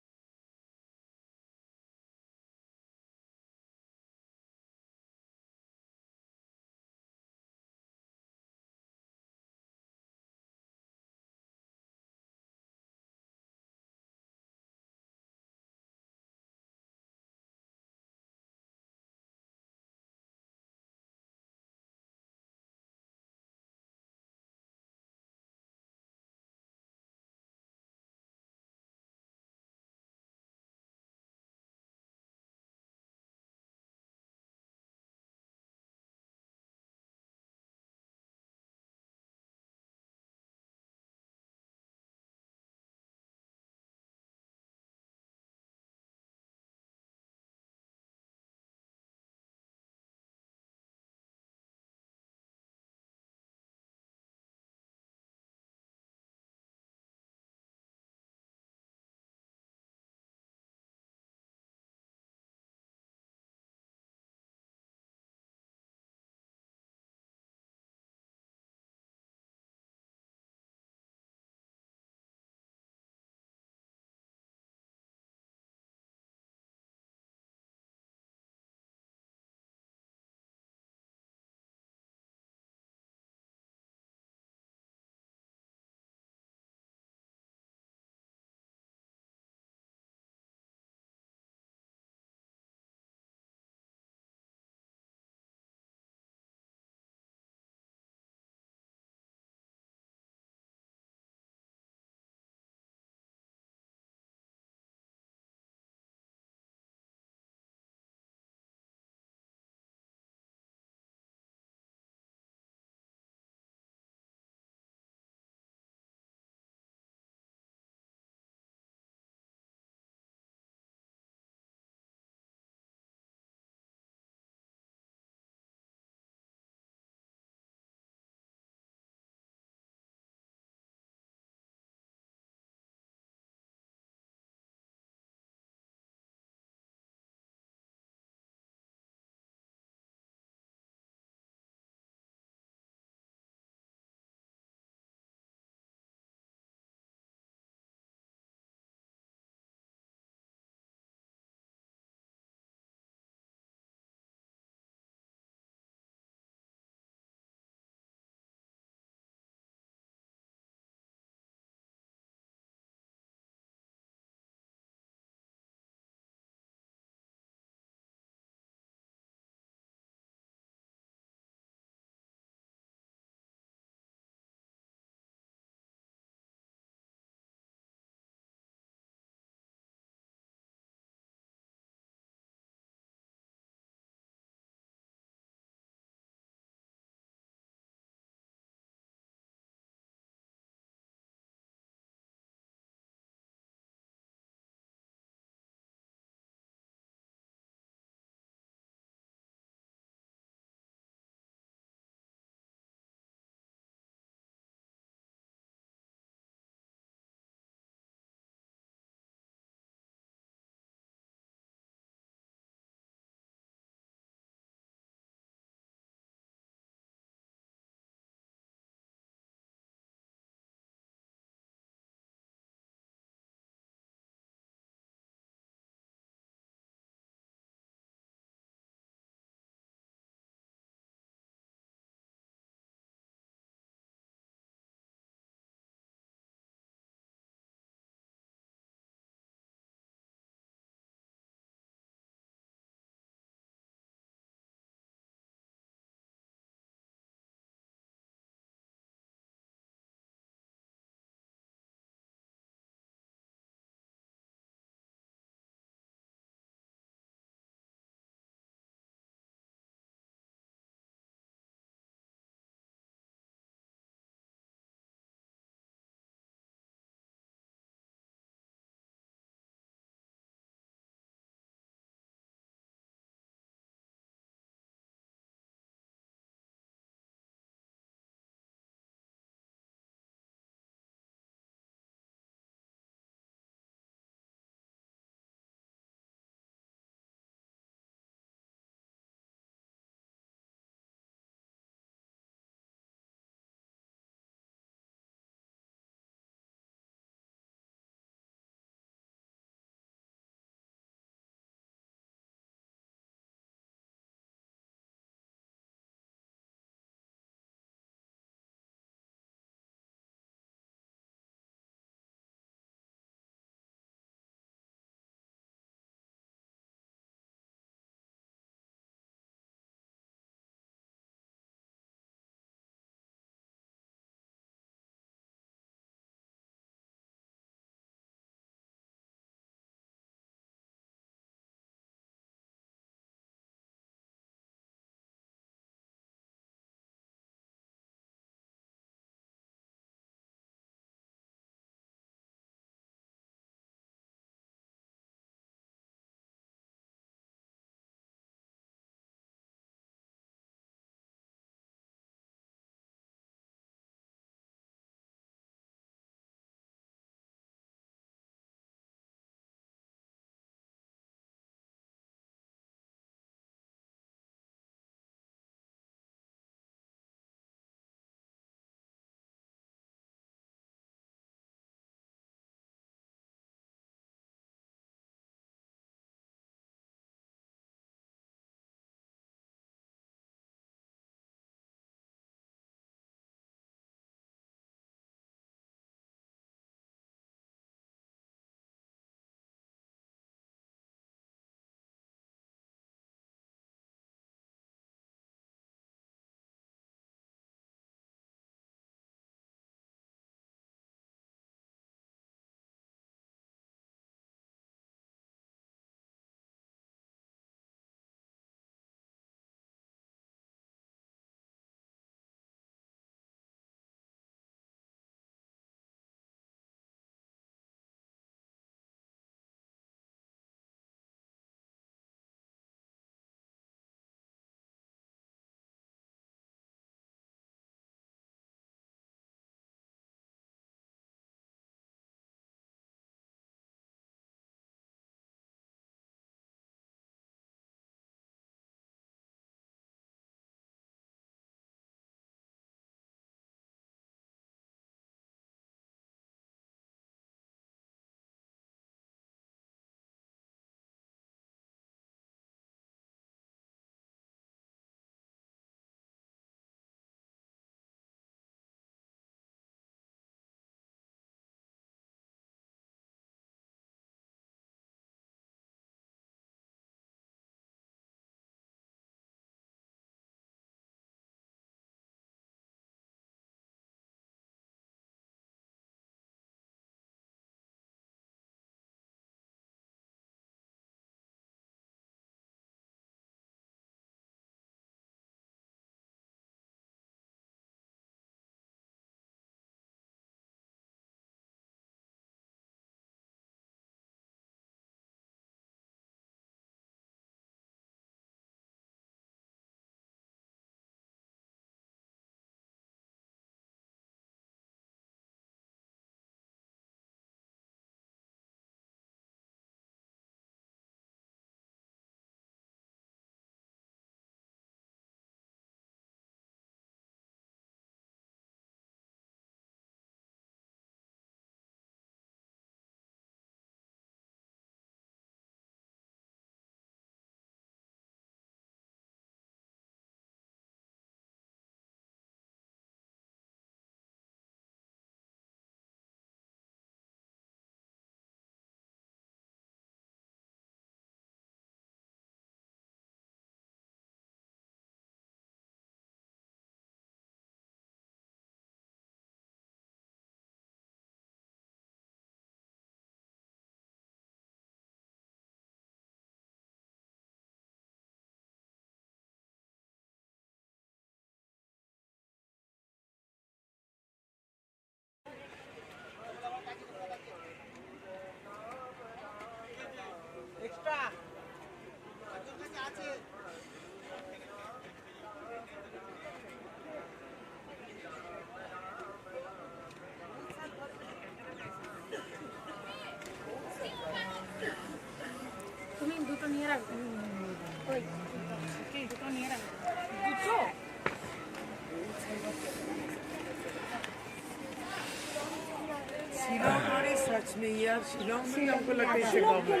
Shillong अरे सच में यार शिलोंग में ही हमको लगता है इससे कम है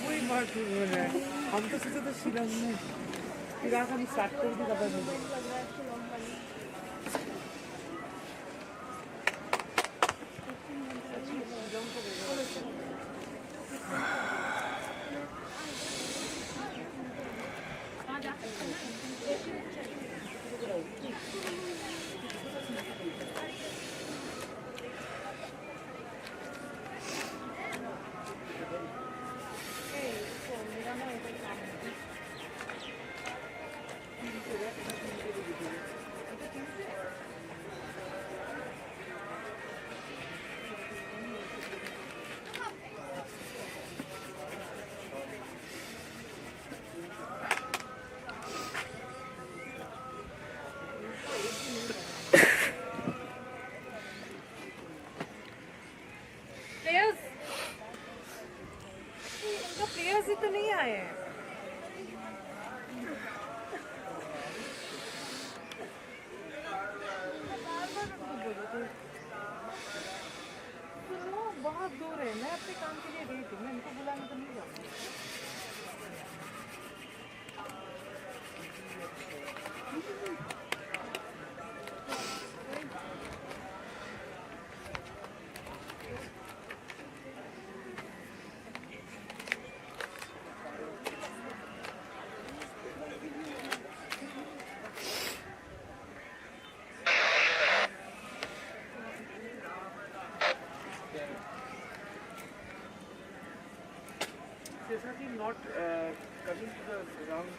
वही बात हो रहा है हम तो सोचे तो शिलोंग में फिर आज हम स्टार्ट कर दी खबर मुझे प्लेयर्स ही तो नहीं आए हैं बहुत दूर है मैं अपने काम के लिए गई थी मैं इनको बुलाने तो नहीं जाऊँगी Sesa team not coming to the round.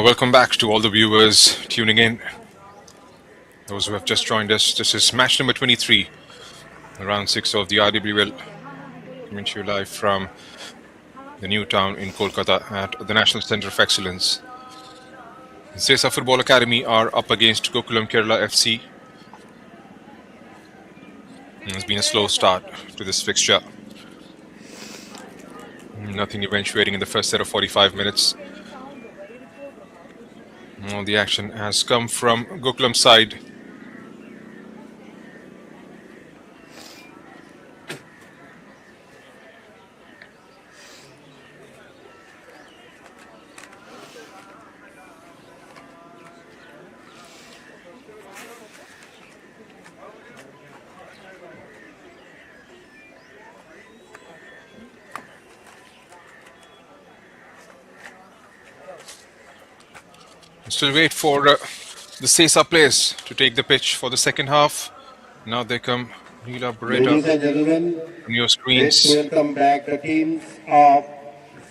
Welcome back to all the viewers tuning in. Those who have just joined us, this is match number 23, round 6 of the RWL. Coming to you live from the new town in Kolkata at the National Centre of Excellence. Sesa Football Academy are up against Gokulam Kerala FC. It's been a slow start to this fixture. Nothing eventuating in the first set of 45 minutes. All the action has come from Gokulam's side. Still wait for the Sesa players to take the pitch for the second half. Now they come. Neela Ladies Beretta and gentlemen, on your let's screens. welcome back the teams of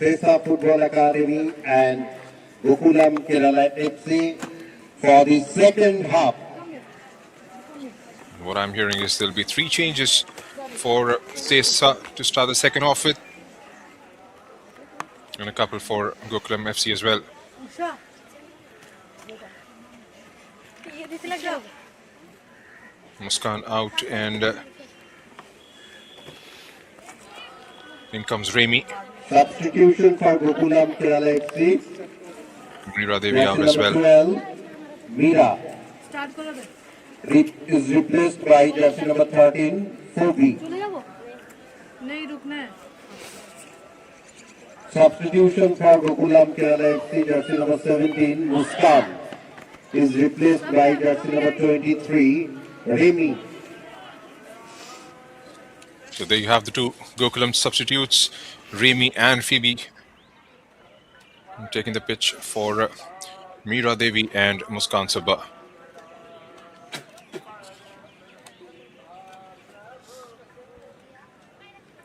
Sesa Football Academy and Gokulam Kerala FC for the second half. What I'm hearing is there'll be 3 changes for Sesa to start the second half with, and a couple for Gokulam FC as well. Muskan out, and in comes Remy. Substitution for Gokulam Kerala FC. Meera Devi out Jersey as number well. 12, Meera, is replaced by jersey number 13, Phoebe. नहीं रुकना है Substitution for Gokulam Kerala FC, jersey number 17, Muskan, is replaced by jersey number 23, Remy. So there you have the 2 Gokulam substitutes, Remy and Phoebe, taking the pitch for Meera Devi and Muskan Sabha.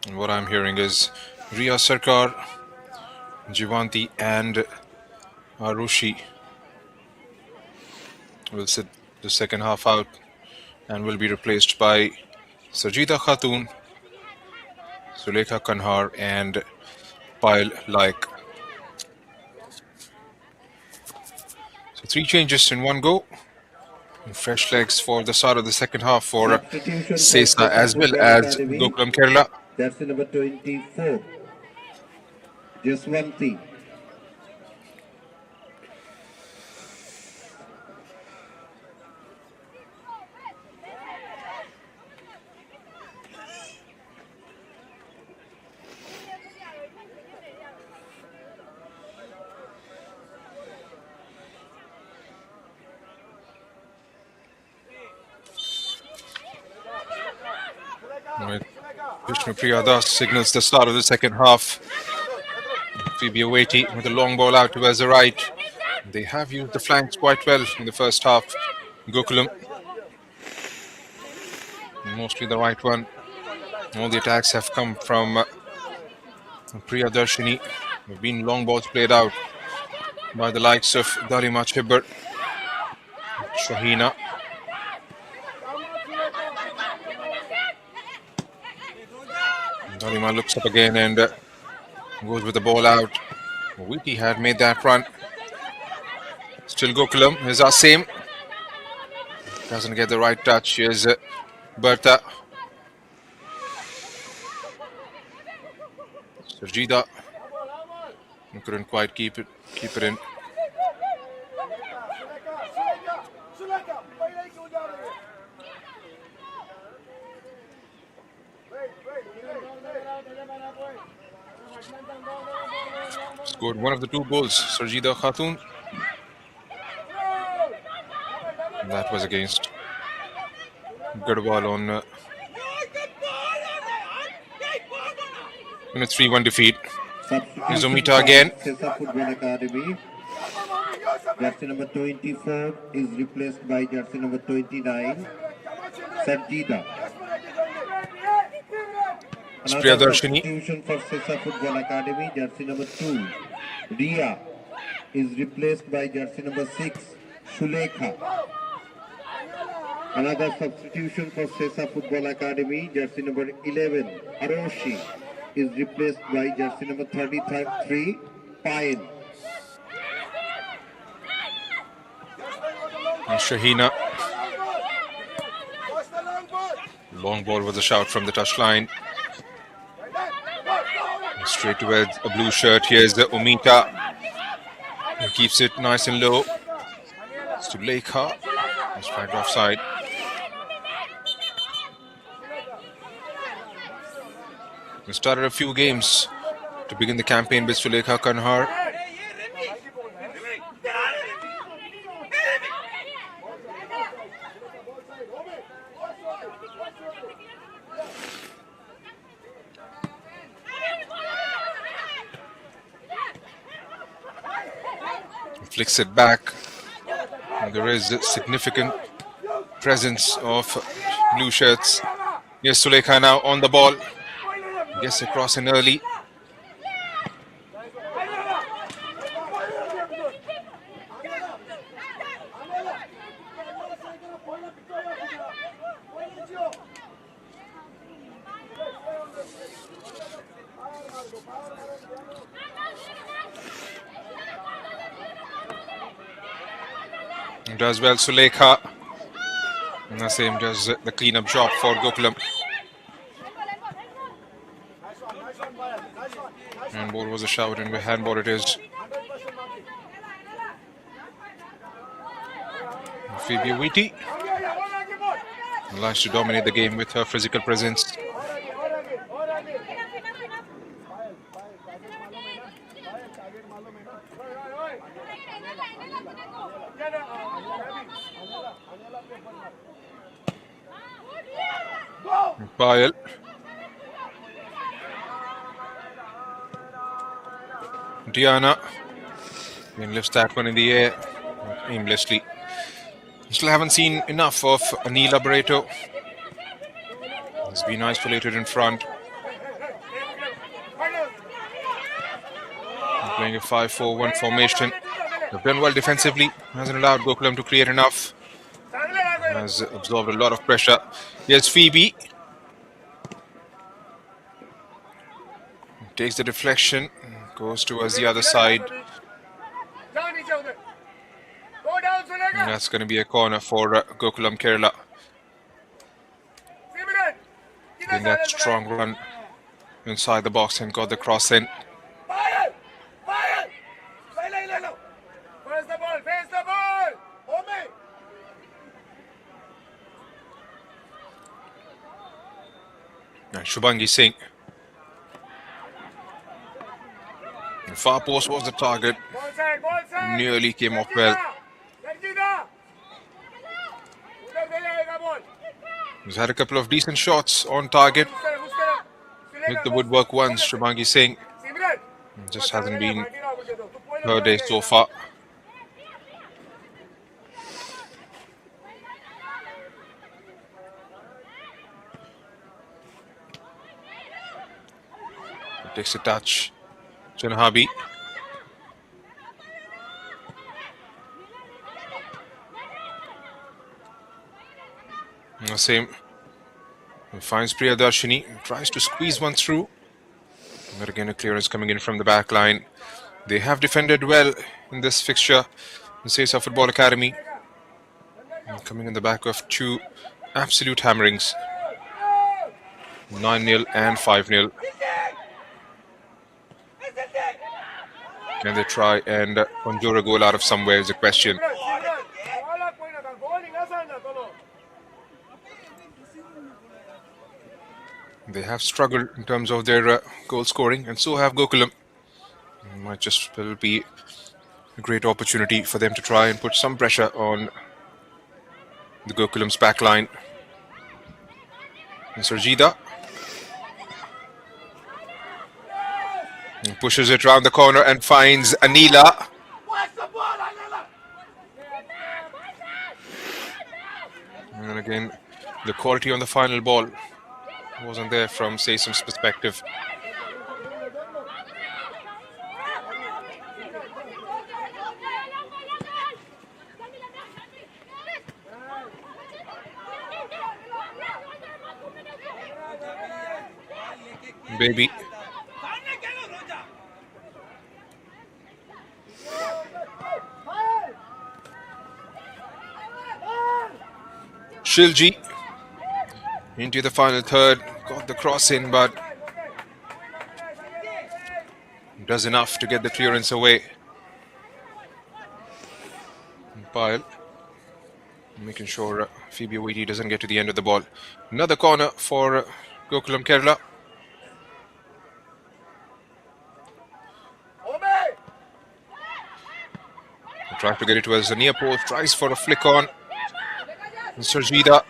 And what I'm hearing is Riya Sarkar, Jivanti and Arushi will sit the second half out and will be replaced by Sajida Khatun, Sulekha Kanhar and Payal Laik. So 3 changes in one go. And fresh legs for the start of the second half for Substitution for Sesa Sesa as well Football as Academy. Gokulam Kerala. Jersey number 24. Jaswanti. Right. Vishnu Priyadas signals the start of the second half. Phoebe Aweti with a long ball out towards the right. They have used the flanks quite well in the first half. Gokulam, mostly the right one. All the attacks have come from Priyadarshini. There have been long balls played out by the likes of Darima Chibber, Shahina. Darima looks up again and goes with the ball out. Witi had made that run. Still Gokulam is our same. Doesn't get the right touch. Here's Bertha. Sarjida couldn't quite keep it in. Scored one of the 2 goals, Sarjida Khatun. And that was against Gadwal on in a 3-1 defeat. Here's Omita again. Sesa Football Academy. Jersey number 24 is replaced by jersey number 29, Sajida. Another Priyadarshini. substitution for Sesa Football Academy. Jersey number 2, Ria, is replaced by jersey number 6, Shulekha. Another substitution for Sesa Football Academy. Jersey number 11, Aroshi, is replaced by jersey number 33, Pine. And Shahina. Long ball with a shout from the touchline. Straight towards a blue shirt. Here's the Omita. He keeps it nice and low. It's to Lekha. It's flagged offside. We started a few games to begin the campaign with Sulekha Kanhar. Flicks it back. And there is a significant presence of blue shirts. Yes, Sulekha now on the ball. Gets across in early. Does well Sulekha. And the same does the cleanup job for Gokulam. Handball was a shout, and with handball it is. Phoebe Wheaty likes to dominate the game with her physical presence. Payal. Diana then lifts that one in the air aimlessly. Still haven't seen enough of Anila Barreto. He's been isolated in front. Playing a 5-4-1 formation. They've done well defensively. Hasn't allowed Gokulam to create enough. Has absorbed a lot of pressure. Here's Phoebe. Takes the deflection. Goes towards the other side. Go down, Sulega. And that's going to be a corner for Gokulam Kerala. Simran. Getting that strong run inside the box and got the cross in. Fire! Fire! Face the ball, face the ball! Ome! And Shubhangi Singh. The far post was the target. Ball side, ball side! Nearly came off well. Sarjida! Udhar se aayega ball. He's had a couple of decent shots on target. Us taraf. Hit the woodwork once, Shubhangi Singh. Simran. Just hasn't been Bhati na mujhe to. Tu point her day so far. Takes a touch. Janhabi. Same. Finds Priyadarshini. Tries to squeeze one through. But again, a clearance coming in from the back line. They have defended well in this fixture in Sesa Football Academy. And coming in the back of two absolute hammerings. 9-0 and 5-0. Can they try and conjure a goal out of somewhere is the question. Wala koi na tha. Goal inga sa na tolo. They have struggled in terms of their goal scoring, and so have Gokulam. It might just will be a great opportunity for them to try and put some pressure on the Gokulam's back line. And Sarjida pushes it round the corner and finds Anila. Watch the ball, Anila. And again, the quality on the final ball wasn't there from Sesam's perspective. Baby. Shilji into the final third, got the cross in, but does enough to get the clearance away. Pyle making sure Phoebe Waiti doesn't get to the end of the ball. Another corner for Gokulam Kerala. Ome! Tries to get it towards the near post, tries for a flick on. Sarjida.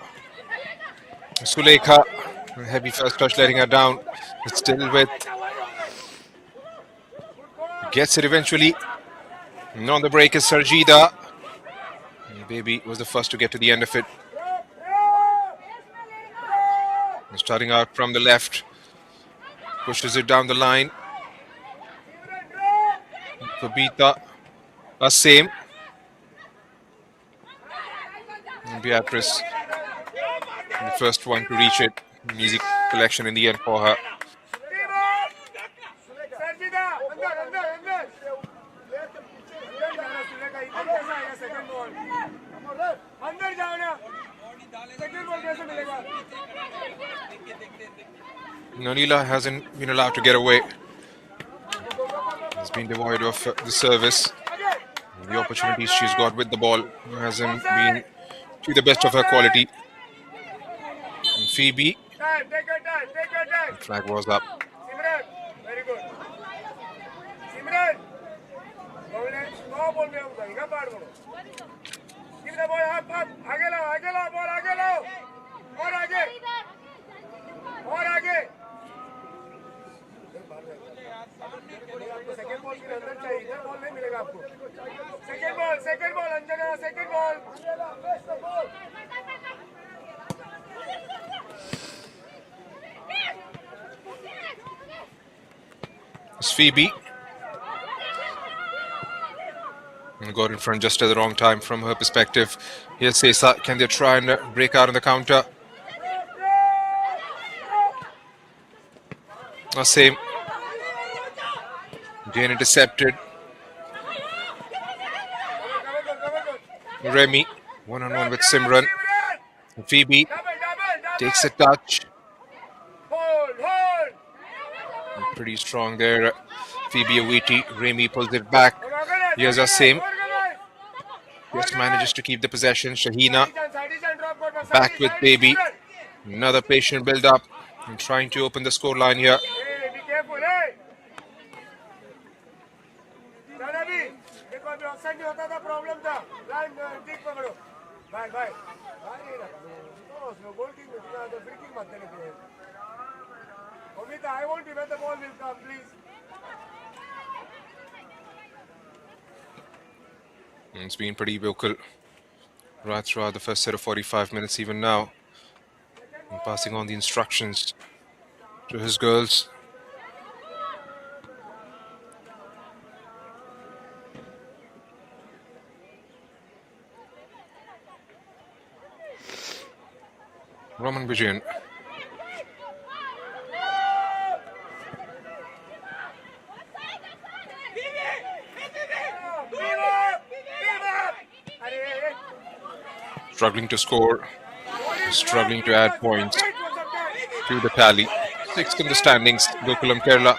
Sulekha, a heavy first touch letting her down. But still with. Gets it eventually. And on the break is Sarjida. And Baby was the first to get to the end of it. And starting out from the left. Pushes it down the line. Babita. Same. And Beatrice. The first one to reach it. An easy collection in the end for her. Sarjida, andar. Second ball. Andar jao na. Second ball kaise milega? Nanila hasn't been allowed to get away. He's been devoid of the service. The opportunities she's got with the ball hasn't been to the best of her quality. And Phoebe, Time, take your time. the flag was up. Simran, very good. Simran, no ball mein aunga, iga baar karo. Give the ball up. Aage lao, ball aage lao. Aur aage. आपको second ball के अंदर चाहिए, इधर ball नहीं मिलेगा आपको. Second ball, Anjana, second ball. It's Phoebe. And got in front just at the wrong time from her perspective. Here's Sesa. Can they try and break out on the counter? Same. Again intercepted. Remy, one-on-one with Simran. Simran! Phoebe Double! takes a touch. Hold! Pretty strong there. Phoebe Awiti. Remy pulls it back. Here's Asim. Just manages to keep the possession. Shahina back with Baby. Another patient build-up. And trying to open the scoreline here. Hey, be careful, hey! चल अभी देखो अभी offside नहीं होता था problem था line ठीक पकड़ो भाई भाई नहीं रखो नो गोल किक में तो फ्री किक मत देने के Omita, I want you where the ball will come, please. It's been pretty vocal right throughout the first set of 45 minutes, even now. And passing on the instructions to his girls. Roman Vijayan. Struggling to score, struggling to add points to the tally. Sixth in the standings, Gokulam Kerala.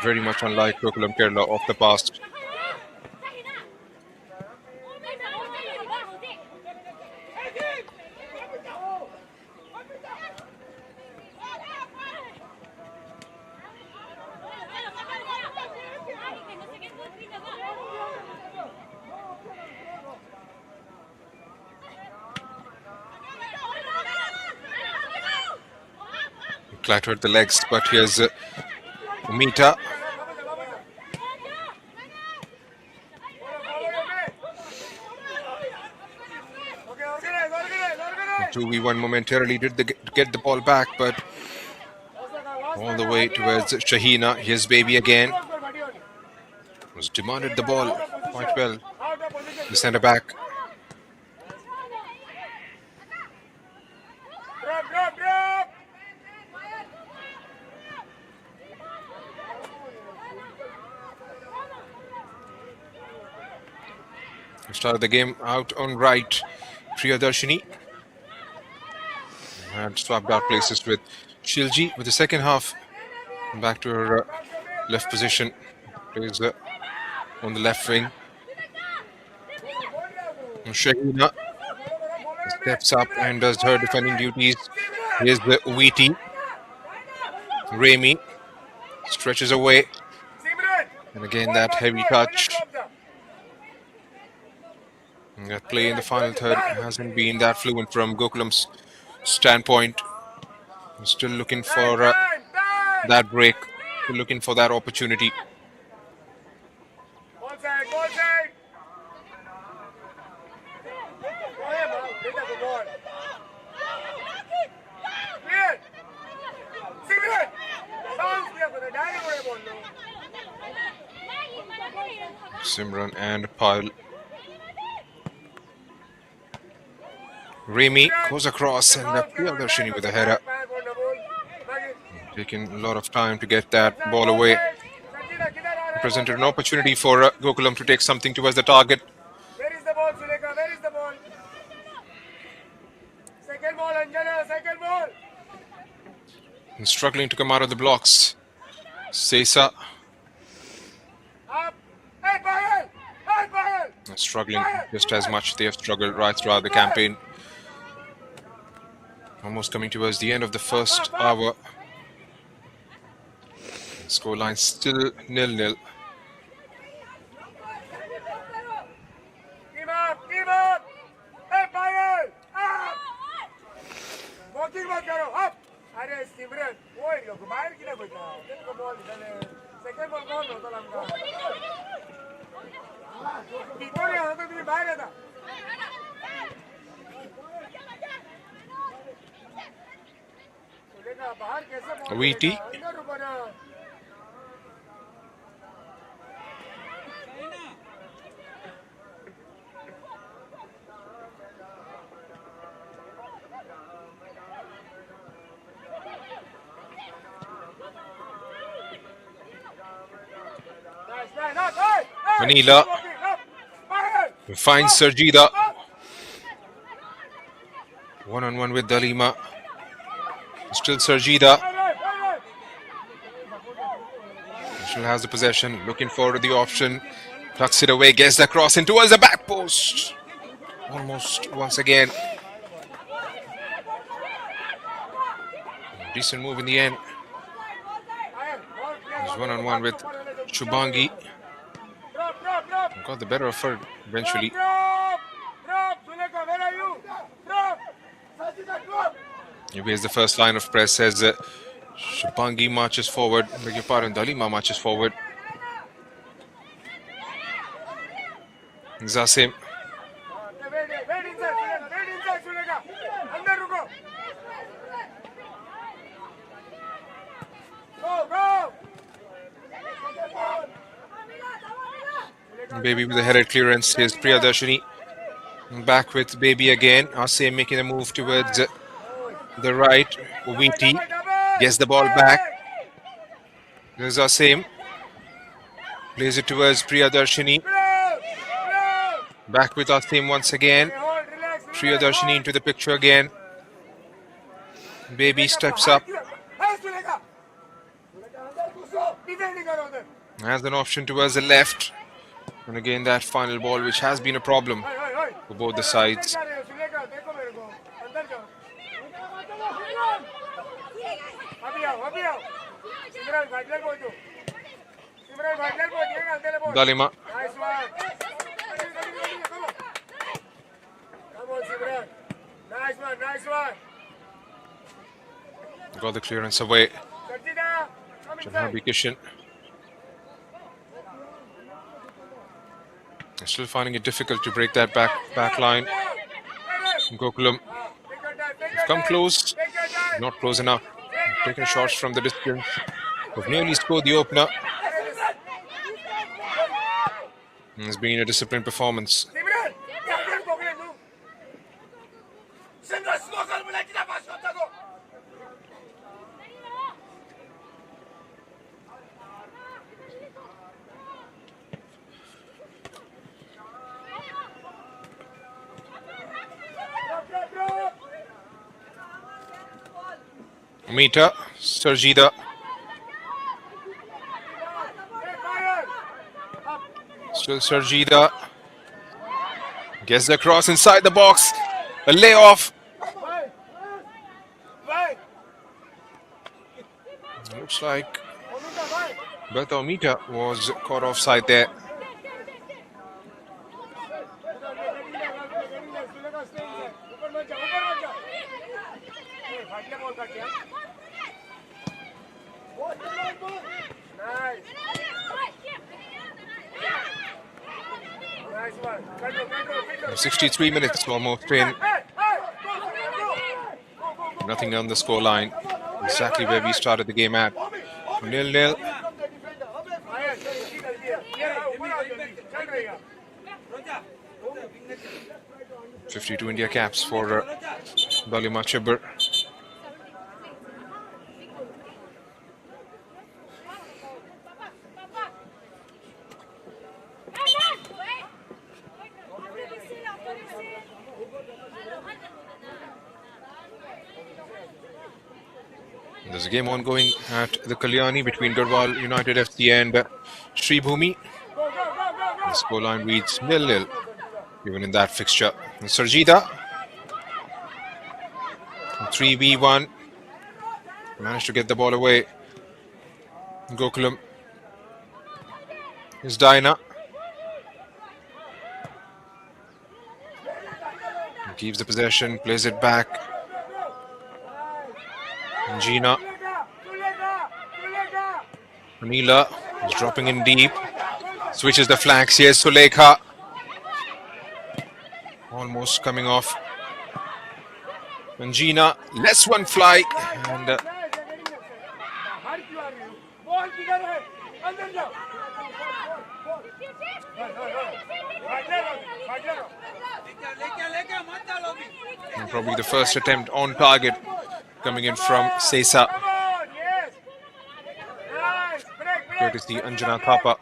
Very much unlike Gokulam Kerala of the past. Clattered the legs, but here's Umita. 2v1 momentarily did get the ball back, but all the way towards Shahina. Here's Baby again. Was demanded the ball quite well. The centre back. Drop! Started the game out on right. Priyadarshini had swapped out places with Shilji with the second half. Back to her left position. Plays on the left wing. Shahina steps up and does her defending duties. Here's the Wheaty. Remy stretches away. And again that heavy touch. And that play in the final third hasn't been that fluent from Gokulam's standpoint. Still looking for that break. Still looking for that opportunity. Ball side. Clear. Simran. Bounce kiya for the direct ball no. Simran and Pyle. Remy goes across and Priyadarshini with a header. Taking a lot of time to get that ball away. Presented an opportunity for Gokulam to take something towards the target. Where is the ball, Sulekha? Where is the ball? Second ball, Anjana. Second ball. And struggling to come out of the blocks. Sesa Up. Hey, Payal. struggling just as much. They have struggled right throughout the campaign. Almost coming towards the end of the first hour. Scoreline still 0-0. Keep up. Hey, Payal. Up. Walking मत करो. Up. अरे सिमरन, वो ही लोग बाहर किधर बैठा? देखो ball इधर है. Second ball कौन होता लंबा? Before ये होता तो बाहर था. सुलेखा बाहर कैसे बॉल? Wheaty. अंदर रुको ना. Manila Finds Sarjida. One-on-one with Dalima. Still Sarjida. Still has the possession. Looking for the option. Tucks it away. Gets the cross in towards the back post. Almost once again. Decent move in the end. He's one-on-one with Shubangi. Got the better of her eventually. Here's the first line of press as Shubangi marches forward. Beg your pardon, Dalima marches forward. Zasim. Baby with a headed clearance. Here's Priyadarshini. Back with Baby again. Asim making a move towards the right. Oviti gets the ball back. There's Asim. Plays it towards Priyadarshini. Back with Asim once again. Priyadarshini into the picture again. Baby steps up. Has an option towards the left. And again that final ball which has been a problem for both the sides. Dalima. Got the clearance away. Janhabi Kishan. Still finding it difficult to break that back line. Gokulam have come close, not close enough. Taking shots from the distance. Have nearly scored the opener. It's been a disciplined performance. Meter, Sarjida. Still Sarjida. Gets the cross inside the box. A layoff. Looks like Bertha Mita was caught offside there. Nice. 63 minutes almost in. Nothing on the score line. Exactly where we started the game at. 0-0. 52 India caps for Dalima Chibber. There's a game ongoing at the Kalyani between Garhwal United FC and Sri Bhumi. The scoreline reads 0-0 even in that fixture. Sarjida 3v1 managed to get the ball away. Gokulam is Dinah. Keeps the possession, plays it back. Gina. Anila is dropping in deep. Switches the flanks here. Sulekha. Almost coming off. And Gina lets one fly. And probably the first attempt on target coming in from Sesa. Courtesy Anjana Thapa.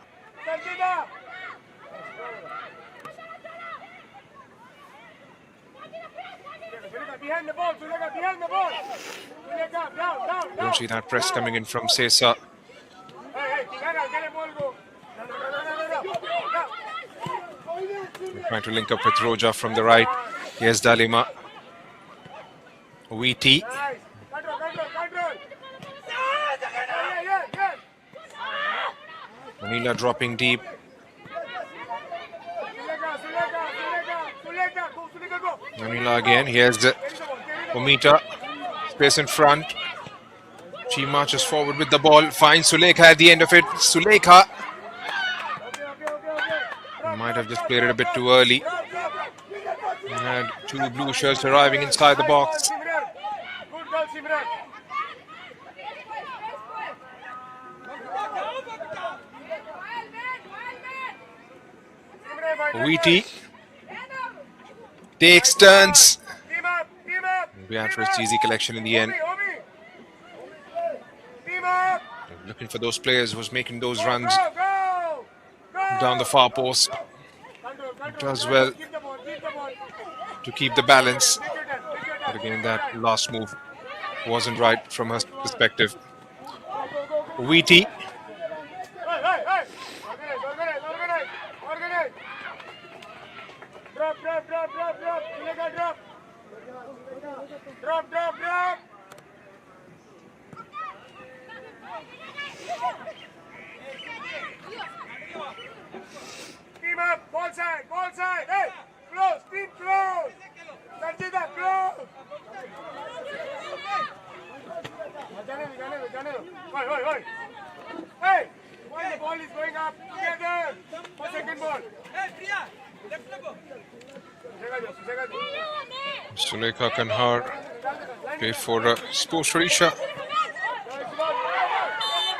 behind the ball, Suleka, behind the ball. Suleka, down. Don't see that press coming in from Sesa. Hey, Tigana, get a ball, go. No. Trying to link up with Roja from the right. Here's Dalima. Wheaty. Nice. Control. Yeah. Manila dropping deep. Suleka, go. Manila again. Here's Omita. Space in front. She marches forward with the ball. Finds Sulekha at the end of it. Sulekha might have just played it a bit too early. We had two blue shirts arriving inside the box. Good goal, Simran. Wheaty takes turns. Team up. Beatrice, easy collection in the end. Team up. Looking for those players who's making those runs Go. down the far post. Control. Does well Keep the ball. to keep the balance. Take your turn. But again, that last move wasn't right from her perspective. Wheaty. Hey. Organize. Drop. Suleka, drop. Drop. Team up. Ball side. Hey. Close. Team close. Sanjita, close. Janelu. Oi. Hey. Why the ball is going up together? For second ball. Hey, Priya, left na go. Sulekha Kanhar played for Sports Orisha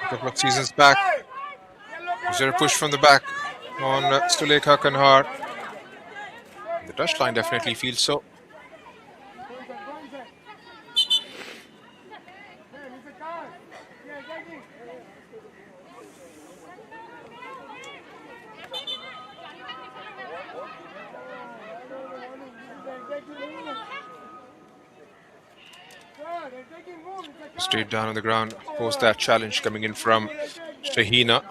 a couple of seasons back. Was there a push from the back on Sulekha Kanhar? The touchline definitely feels so. Straight down on the ground, post that challenge coming in from Shahina.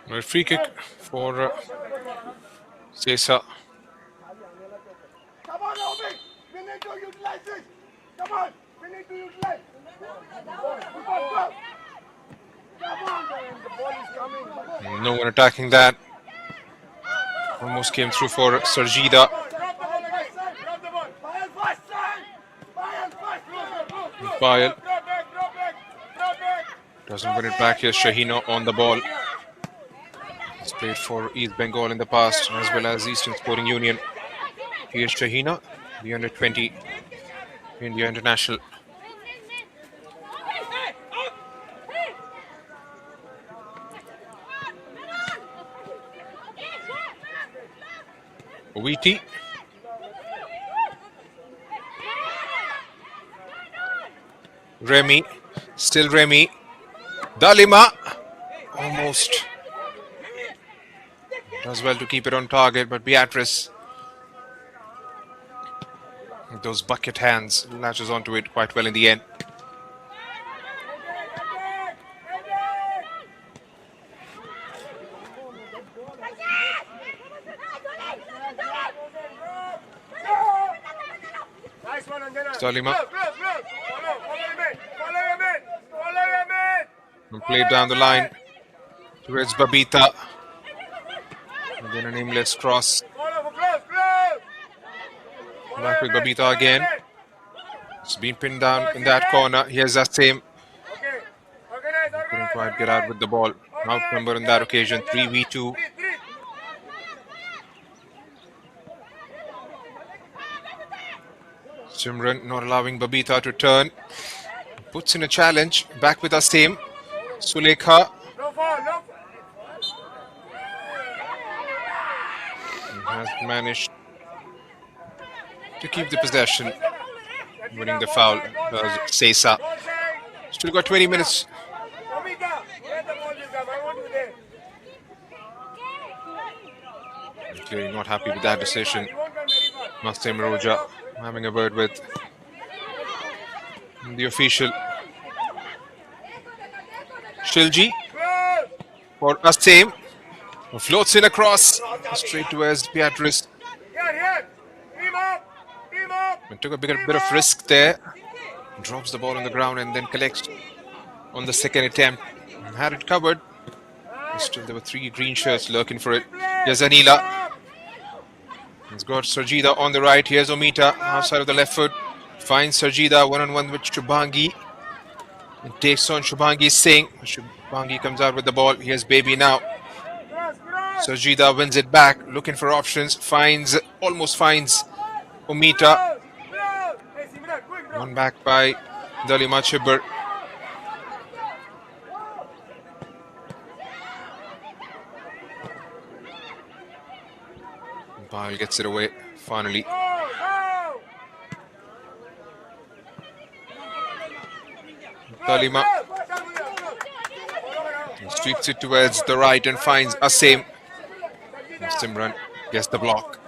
A free kick for Sesa. Come on, Obi. We need to utilize this. Come on. We need to utilize. Go. Come on. The ball is coming. No one attacking that. Almost came through for Sarjida. Drop the ball. Bayal Drop back. doesn't win it back. Here's Shahina on the ball. He's played for East Bengal in the past as well as Eastern Sporting Union. Here's Shahina, the under 20 India international. Wheaty. Remy. Still Remy. Dalima. Almost. Does well to keep it on target, but Beatrice, with those bucket hands, latches onto it quite well in the end. Nice one, Anjana. Dalima. Follow your man. Played down the line towards Babita. And then an aimless cross. Follow, close. Back with Babita again. It's been pinned down in that corner. Here's that same. Okay. quite get out with the ball. Outnumbered on that occasion, 3v2. Simran not allowing Babita to turn. Puts in a challenge. Back with Asim. Sulekha No fall, no fall. has managed to keep the possession, winning the foul. Sesa. Still got 20 minutes. Amita, where the ball is up? I want you there. Clearly not happy with that decision. He won't come very far. Mastem Roja having a word with the official. Shilji Close. for Asim. Floats in across straight towards Beatrice. Here. Team up. Team up. And took a bit of risk there. Drops the ball on the ground and then collects on the second attempt. Had it covered. Still, there were 3 green shirts lurking for it. Here's Anila. He's got Sarjida on the right. Here's Omita outside of the left foot. Finds Sarjida one-on-one with Shubhangi. And takes on Shubhangi Singh. Shubhangi comes out with the ball. Here's Baby now. Sarjida wins it back. Looking for options. Almost finds Omita. Hey, Simran, quick, bro. One back by Dalima Chibber. Ball gets it away finally. Go, go. Dalima sweeps it towards the right and finds Asim. And Simran gets the block.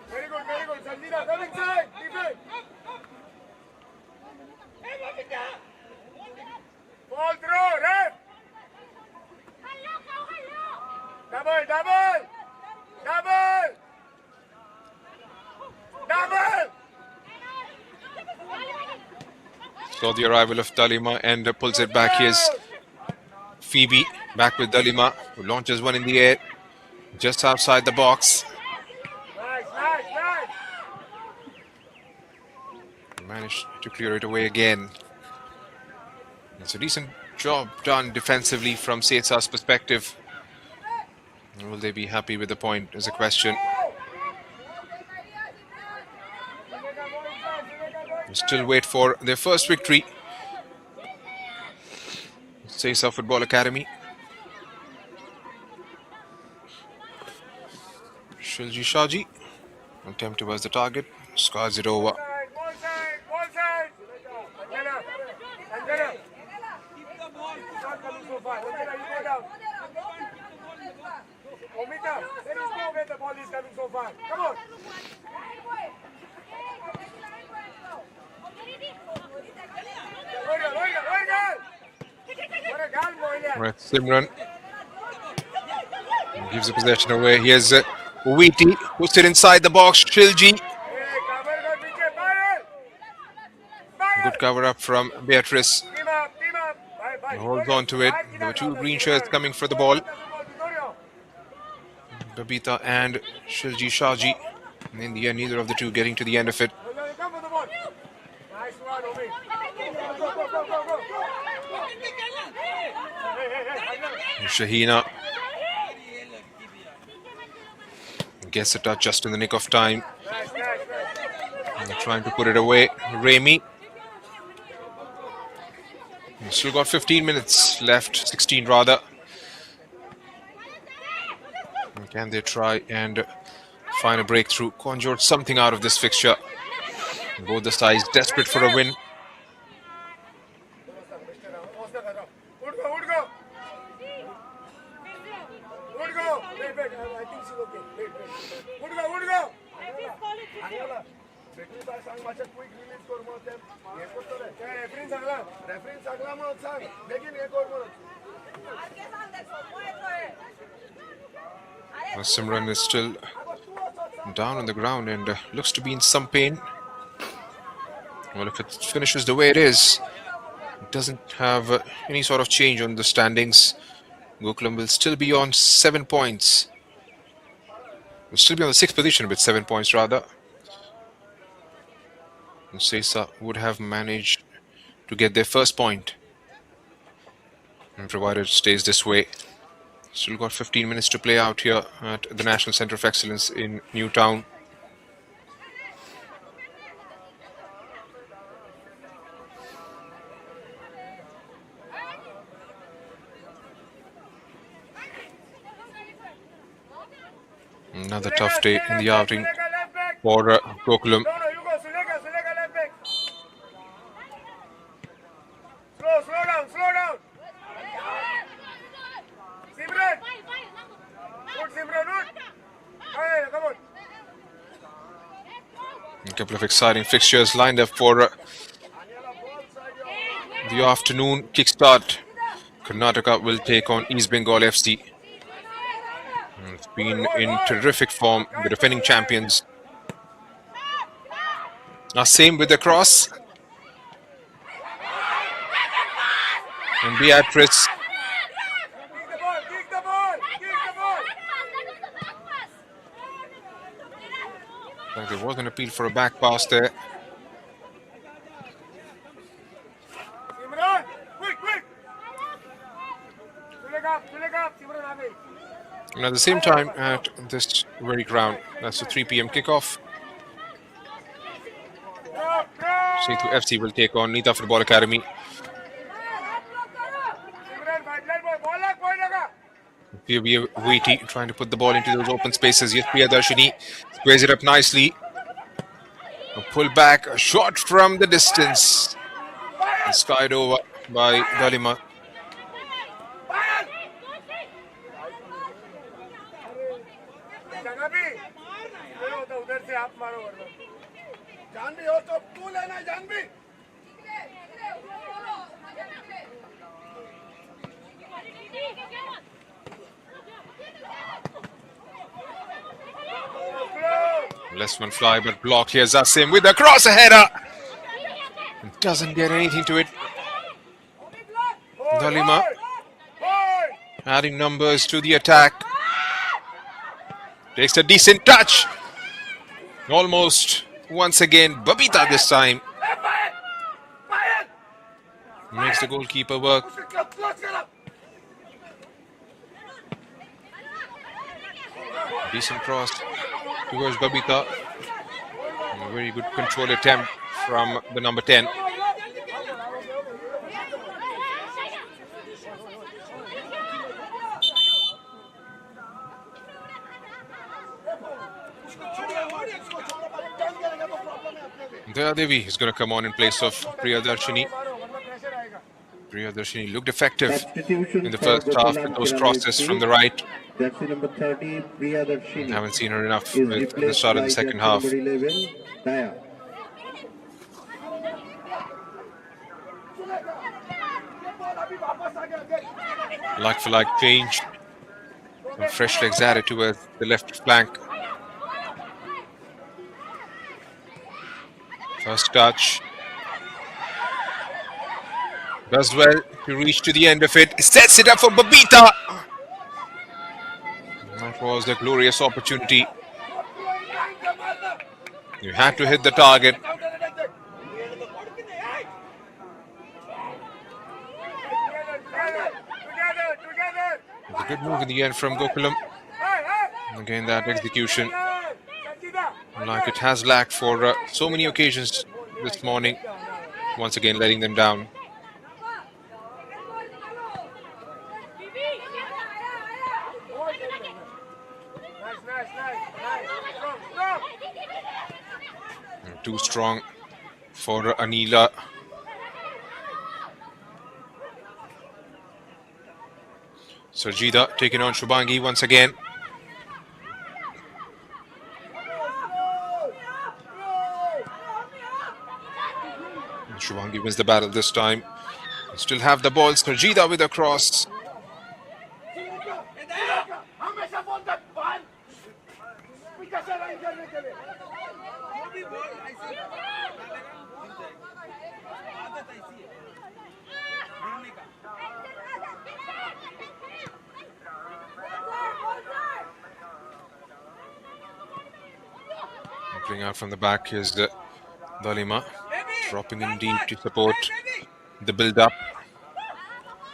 Very good. Sanjina, come inside. Defend. Ball throw, ref. Double. Saw the arrival of Dalima and pulls it back. Here's Phoebe back with Dalima, who launches one in the air just outside the box. Nice. Managed to clear it away again. It's a decent job done defensively from Sesa's perspective. Will they be happy with the point is a question. We still wait for their first victory. Sesa Football Academy. Shilji Shaji. Attempt towards the target. Scars it over. Ball side. Anjana. Not coming so far. Anjana, you go down. Omita, there is no way the ball is coming so far. Come on. Right, Simran gives the possession away. Here's Wheaty, puts it inside the box. Shilji. Good cover up from Beatrice. Team up. Holds on to it. There were 2 green shirts coming for the ball. Babita and Shilji Shaji. And in the end, neither of the 2 getting to the end of it. Come for the ball. Nice one, Omi. Go. Shahina gets a touch just in the nick of time. Nice. And they're trying to put it away. Remy. Still got 15 minutes left, 16 rather. Can they try and find a breakthrough, conjure something out of this fixture? Both the sides desperate for a win. Would go. Wait. I think she's okay. Wait. Would go. quick release করবো them. ये করতে রে reference আগলা মত सांग लेकिन ये করবো Simran is still down on the ground and looks to be in some pain. Well, if it finishes the way it is, it doesn't have any sort of change on the standings. Gokulam will still be on 7 points. Will still be on the 6th position with 7 points rather. And Sesa would have managed to get their first point. And provided it stays this way. Still got 15 minutes to play out here at the National Centre of Excellence in Newtown. Another tough day in the outing for Gokulam. No, you go. Sulega, left back. Slow down. Simran. Good, Simran, good. Hey, come on. A couple of exciting fixtures lined up for the afternoon kickstart. Karnataka will take on East Bengal FC. It's been in terrific form. The defending champions. Now same with the cross. And Beatrice. Kick the ball. Like there was an appeal for a back pass there. Simran, quick. Sulega, Simran, aage. And at the same time, at this very ground, that's a 3 p.m. kickoff. Setu FC will take on Nita Football Academy. Simran, ball laga. Waity trying to put the ball into those open spaces. Yes, Priyadarshini squares it up nicely. A pull back, a shot from the distance. And skied over by Dalima. Janvi चलो तो उधर से आप मारो वरना जानवी हो तो तू लेना Janvi Less one fly, but blocked. Here's Asim with a cross, a header. Doesn't get anything to it. Dalima adding numbers to the attack. Takes a decent touch. Almost once again, Babita this time. Makes the goalkeeper work. Decent cross towards Babita. A very good control attempt from the number 10. Devi is going to come on in place of Priyadarshini. Priyadarshini looked effective in the first half with those crosses from the right. Jersey number 30, Priyadarshini. Haven't seen her enough at the start of the second half. 11, Daya. Like for like change. Some fresh legs added towards the left flank. First touch. Does well to reach to the end of it. Sets it up for Babita. That was a glorious opportunity. You had to hit the target. It's a good move in the end from Gokulam. Again, that execution, like it has lacked for so many occasions this morning, once again letting them down. Too strong for Anila. Sarjida taking on Shubhangi once again. And Shubhangi wins the battle this time. Still have the ball. Sarjida with a cross. Bring out from the back is the Dalima, dropping in deep to support the build-up.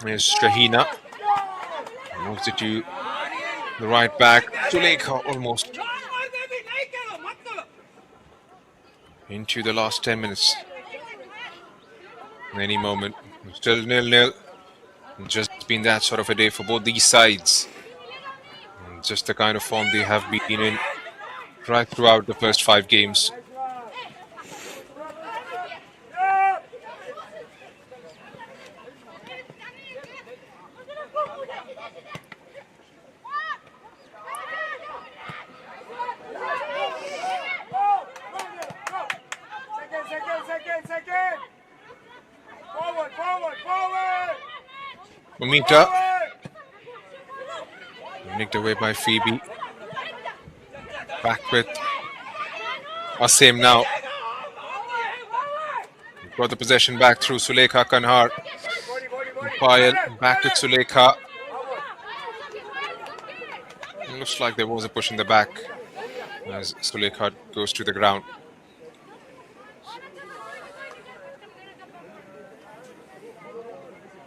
Is Shahina. Moves it to the right back. Zulekha almost into the last 10 minutes. Any moment. Still 0-0. Just been that sort of a day for both these sides. Just the kind of form they have been in right throughout the first 5 games. Second. Forward. Mamita. Nicked away by Phoebe. Back with Asim now. Got the possession back through Sulekha Kanhar. Payal back with Sulekha. Looks like there was a push in the back as Sulekha goes to the ground.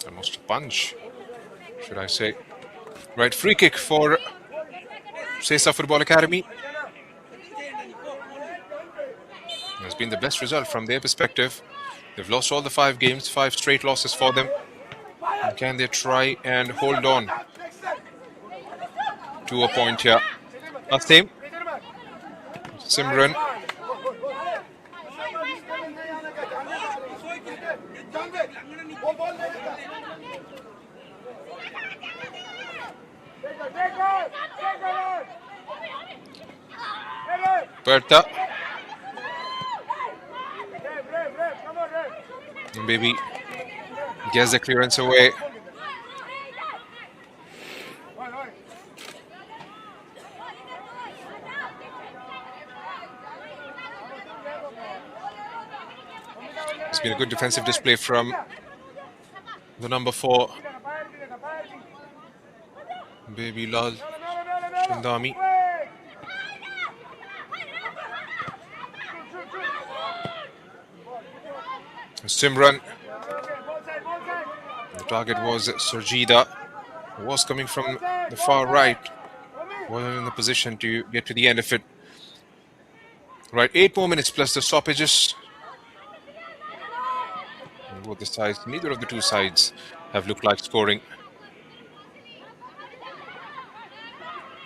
Almost a punch, should I say. Right, free kick for Sesa Football Academy. It's been the best result from their perspective. They've lost all the 5 games, 5 straight losses for them. And can they try and hold on to a point here? Asim. Simran. Bertha. Maybe gets the clearance away. It's been a good defensive display from the number 4, Baby Lal Chandami. Simran. The target was Surjita, who was coming from the far right. Wasn't in the position to get to the end of it. Right, 8 more minutes plus the stoppages. And both the sides, neither of the two sides have looked like scoring.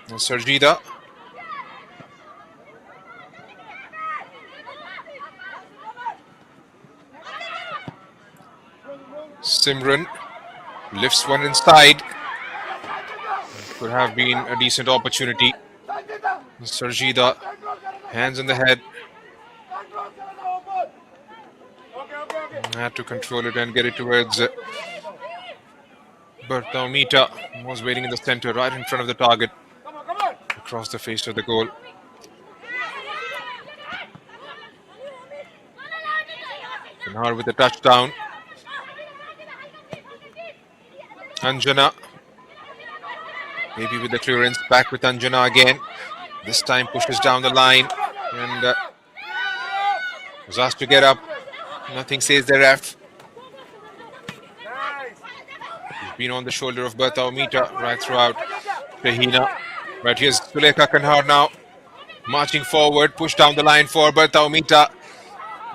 And Surjita. Simran lifts one inside. Could have been a decent opportunity. Surjita, hands on the head. Had to control it and get it towards Bertha Mita. Was waiting in the center, right in front of the target. Across the face of the goal. Kanhar with a touchdown. Anjana. Maybe with the clearance. Back with Anjana again. This time pushes down the line. And was asked to get up. Nothing says the ref. He's been on the shoulder of Bertha Omita right throughout. Shahina. Right, here's Sulekha Kanhar now. Marching forward. Push down the line for Bertha Omita.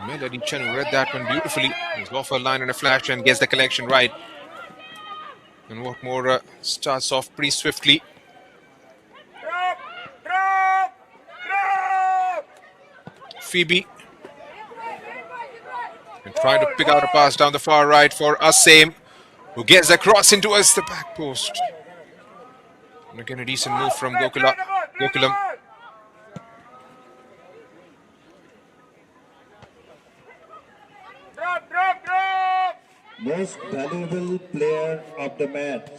Melody Chen read that one beautifully. He's off a line and a flash and gets the collection right. And what more, starts off pretty swiftly. Drop! Phoebe. And trying to pick out a pass down the far right for Asim, who gets the cross into us, the back post. And again, a decent move from Gokulam. Drop! Most valuable player of the match.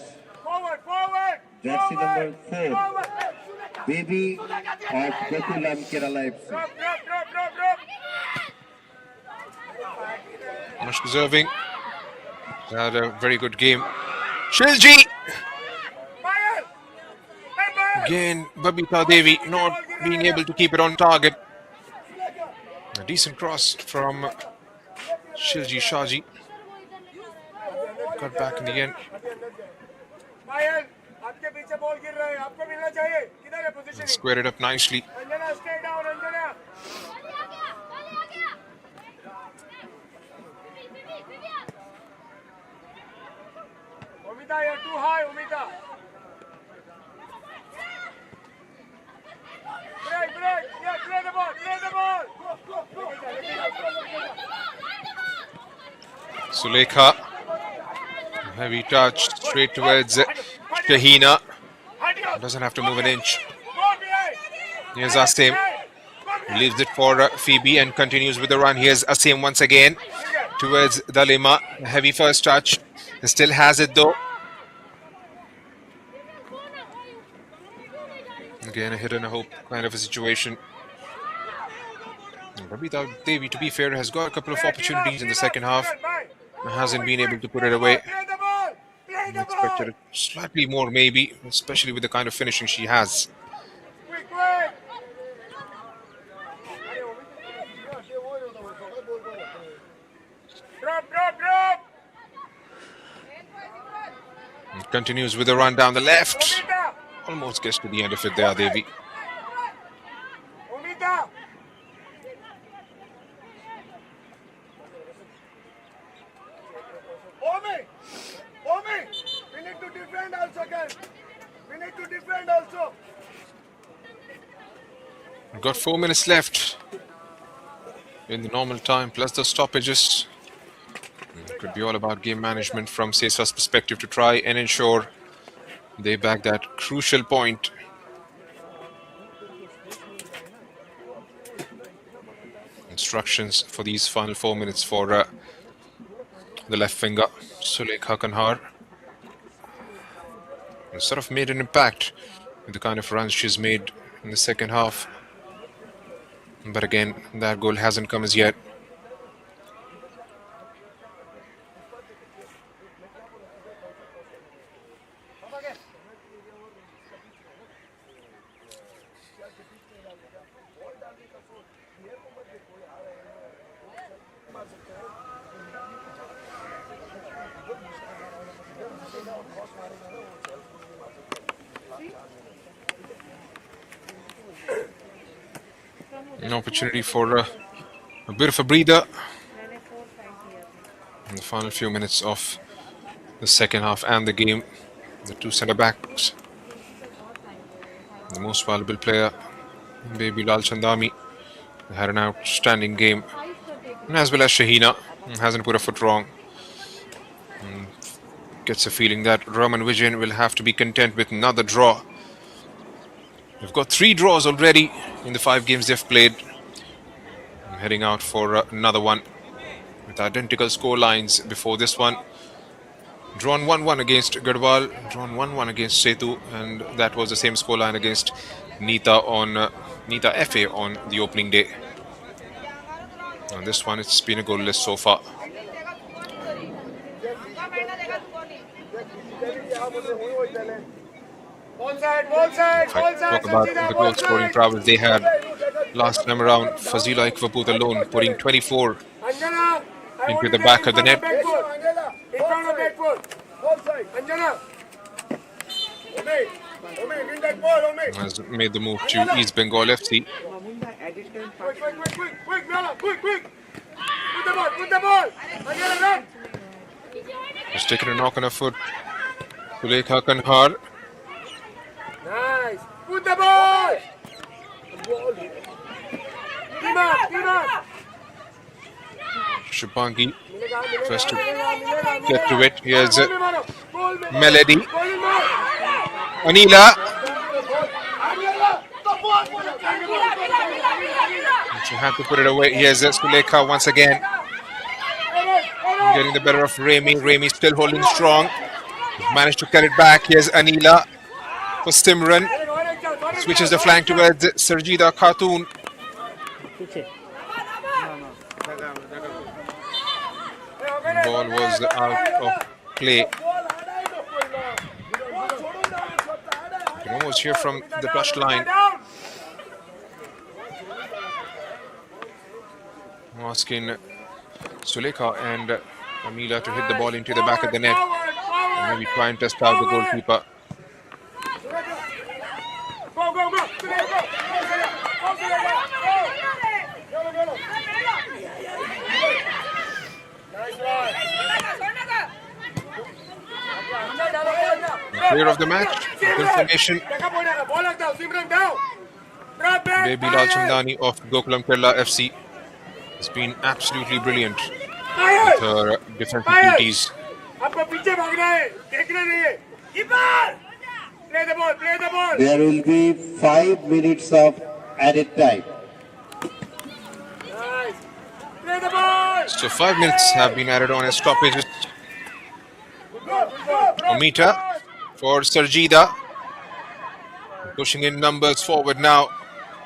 Forward! Jersey number 4. Baby of Gokulam Kerala FC. Drop! Much deserving. Had a very good game. Shilji! Fire! Again, Babita Devi not being able to keep it on target. A decent cross from Shilji Shaji. Got back in the end. पायल आपके पीछे ball गिर रहा है, आपको मिलना चाहिए. किधर है And positioning? square it up nicely. Anjana stay down Anjana. Omita, you're too high, Omita. Break. Yeah, clear the ball. Sulekha, heavy touch straight towards Shahina. Doesn't have to move an inch. Here's Asim. Leaves it for Phoebe and continues with the run. Here's Asim once again towards Dalima. Heavy first touch. Still has it though. Again, a hit and a hope kind of a situation. Babita Devi, to be fair, has got a couple of opportunities in the second half. Hasn't been able to put it away. Expected it slightly more maybe, especially with the kind of finishing she has. Quick. Drop. And continues with the run down the left. Omita. Almost gets to the end of it there, Devi. Omita. Omi. We need to defend also, guys. We've got 4 minutes left in the normal time, plus the stoppages. It could be all about game management from Sesa's perspective to try and ensure they back that crucial point. Instructions for these final 4 minutes for the left finger, Sulekha Kanhar. And sort of made an impact with the kind of runs she's made in the second half. But again, that goal hasn't come as yet. An opportunity for a bit of a breather in the final few minutes of the second half and the game. The two centre backs, the most valuable player, Baby Lal Chandami, had an outstanding game, as well as Shahina, hasn't put a foot wrong. Gets a feeling that Raman Vijayan will have to be content with another draw. We've got 3 draws already in the 5 games they've played. I'm heading out for another one with identical score lines before this one. Drawn 1-1 against Garhwal, drawn 1-1 against Setu, and that was the same scoreline against Nita FA on the opening day. On this one, it's been a goalless so far. Ball side. If I talk about the goal scoring prowess they had last time around, Fazila Ikwaput alone putting 24 Anjana, into the back of the net. In front of backboard. Ball side. Anjana. Omi, win that ball, Omi. Has made the move to East Bengal FC. Quick, Nala, quick. Put the ball. Anjana, run. He's taken a knock on her foot. Sulekha Kanhar. Nice. Put the ball. Team up. Shubangi first to get to it. Here's Melody. Anila. She had to put it away. Here's Sulekha once again. Getting the better of Remy. Remy still holding strong. Managed to get it back. Here's Anila for Simran. Switches the flank towards Sarjida Khatun. Ball was out of play. You can almost hear from the touch line. Asking Sulekha and Amila to hit the ball into the back of the net. Maybe try and test out the goalkeeper. Go, go, go. Today, go. Go, today, go. Go, go, go. Nice one. Player of the match, good formation. Ball down, Simran down. Drop back. Baby Lal Chandani of Gokulam Kerala FC has been absolutely brilliant with her defensive duties. आपको पीछे भागना है, देखना नहीं है. Keeper. Play the ball, play the ball. There will be 5 minutes of added time. Nice. Play the ball. So 5 minutes have been added on as stoppages. Go, go, A meter for Sarjida. Pushing in numbers forward now.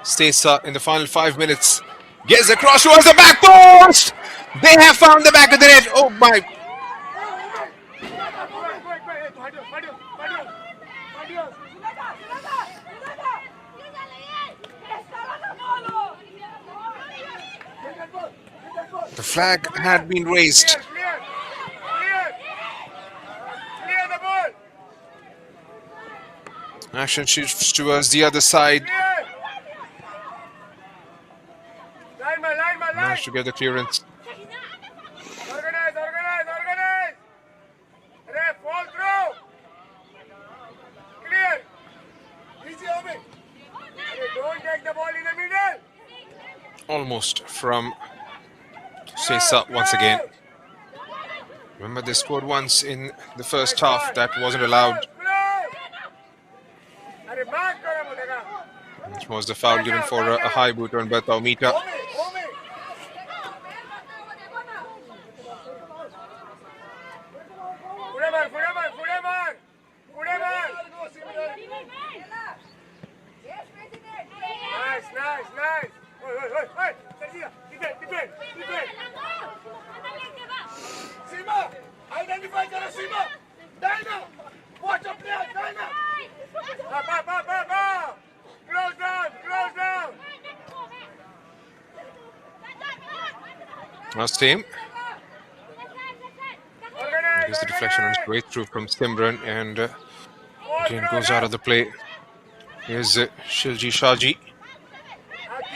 Sesa in the final 5 minutes. Gets across towards the back post. They have found the back of the net. Oh my. The flag had been raised. Clear the ball. Action shifts towards the other side. Line, man. Managed to get the clearance. Organize. Ref, fall through. Clear. Easy, Obi. Don't take the ball in the middle. Almost from Sesa once again. Remember, they scored once in the first half. That wasn't allowed. Which was the foul given for a high boot on Batao Mita. Nice. Defend. Seema, identify karo Seema. Dina, watch your player, Dina. Ba. Close down. Last team. There's the deflection on its way through from Simran and again goes out of the play. Here's Shilji Shaji.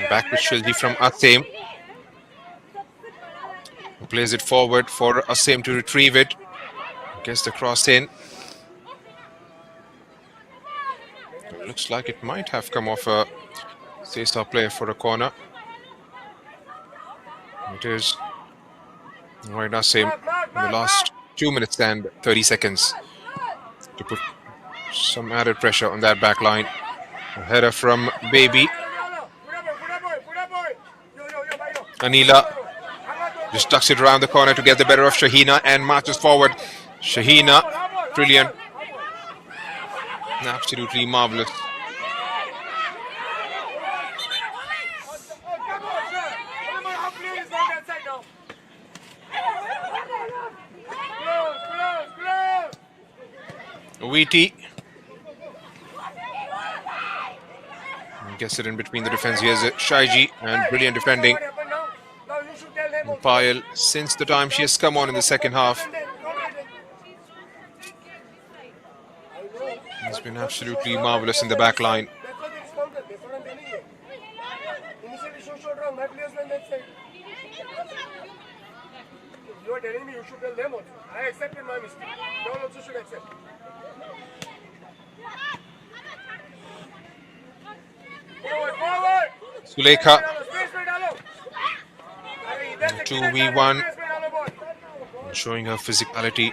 Back with Shilji from Asem. Plays it forward for Asem to retrieve it. Gets the cross in. It looks like it might have come off a Sesa player for a corner. It is right Asem in the last 2 minutes and 30 seconds to put some added pressure on that back line. A header from Baby. Anila just ducks it around the corner to get the better of Shahina and marches forward. Shahina, brilliant. Absolutely marvelous. Wheaty gets it in between the defense. Here's Shaiji and brilliant defending. Payal, since the time she has come on in the second half, has been absolutely marvelous in the back line. You are telling me you should tell them also. I accepted my mistake. You all also should accept. Forward. Sulekha, Space में डालो. 2v1, showing her physicality.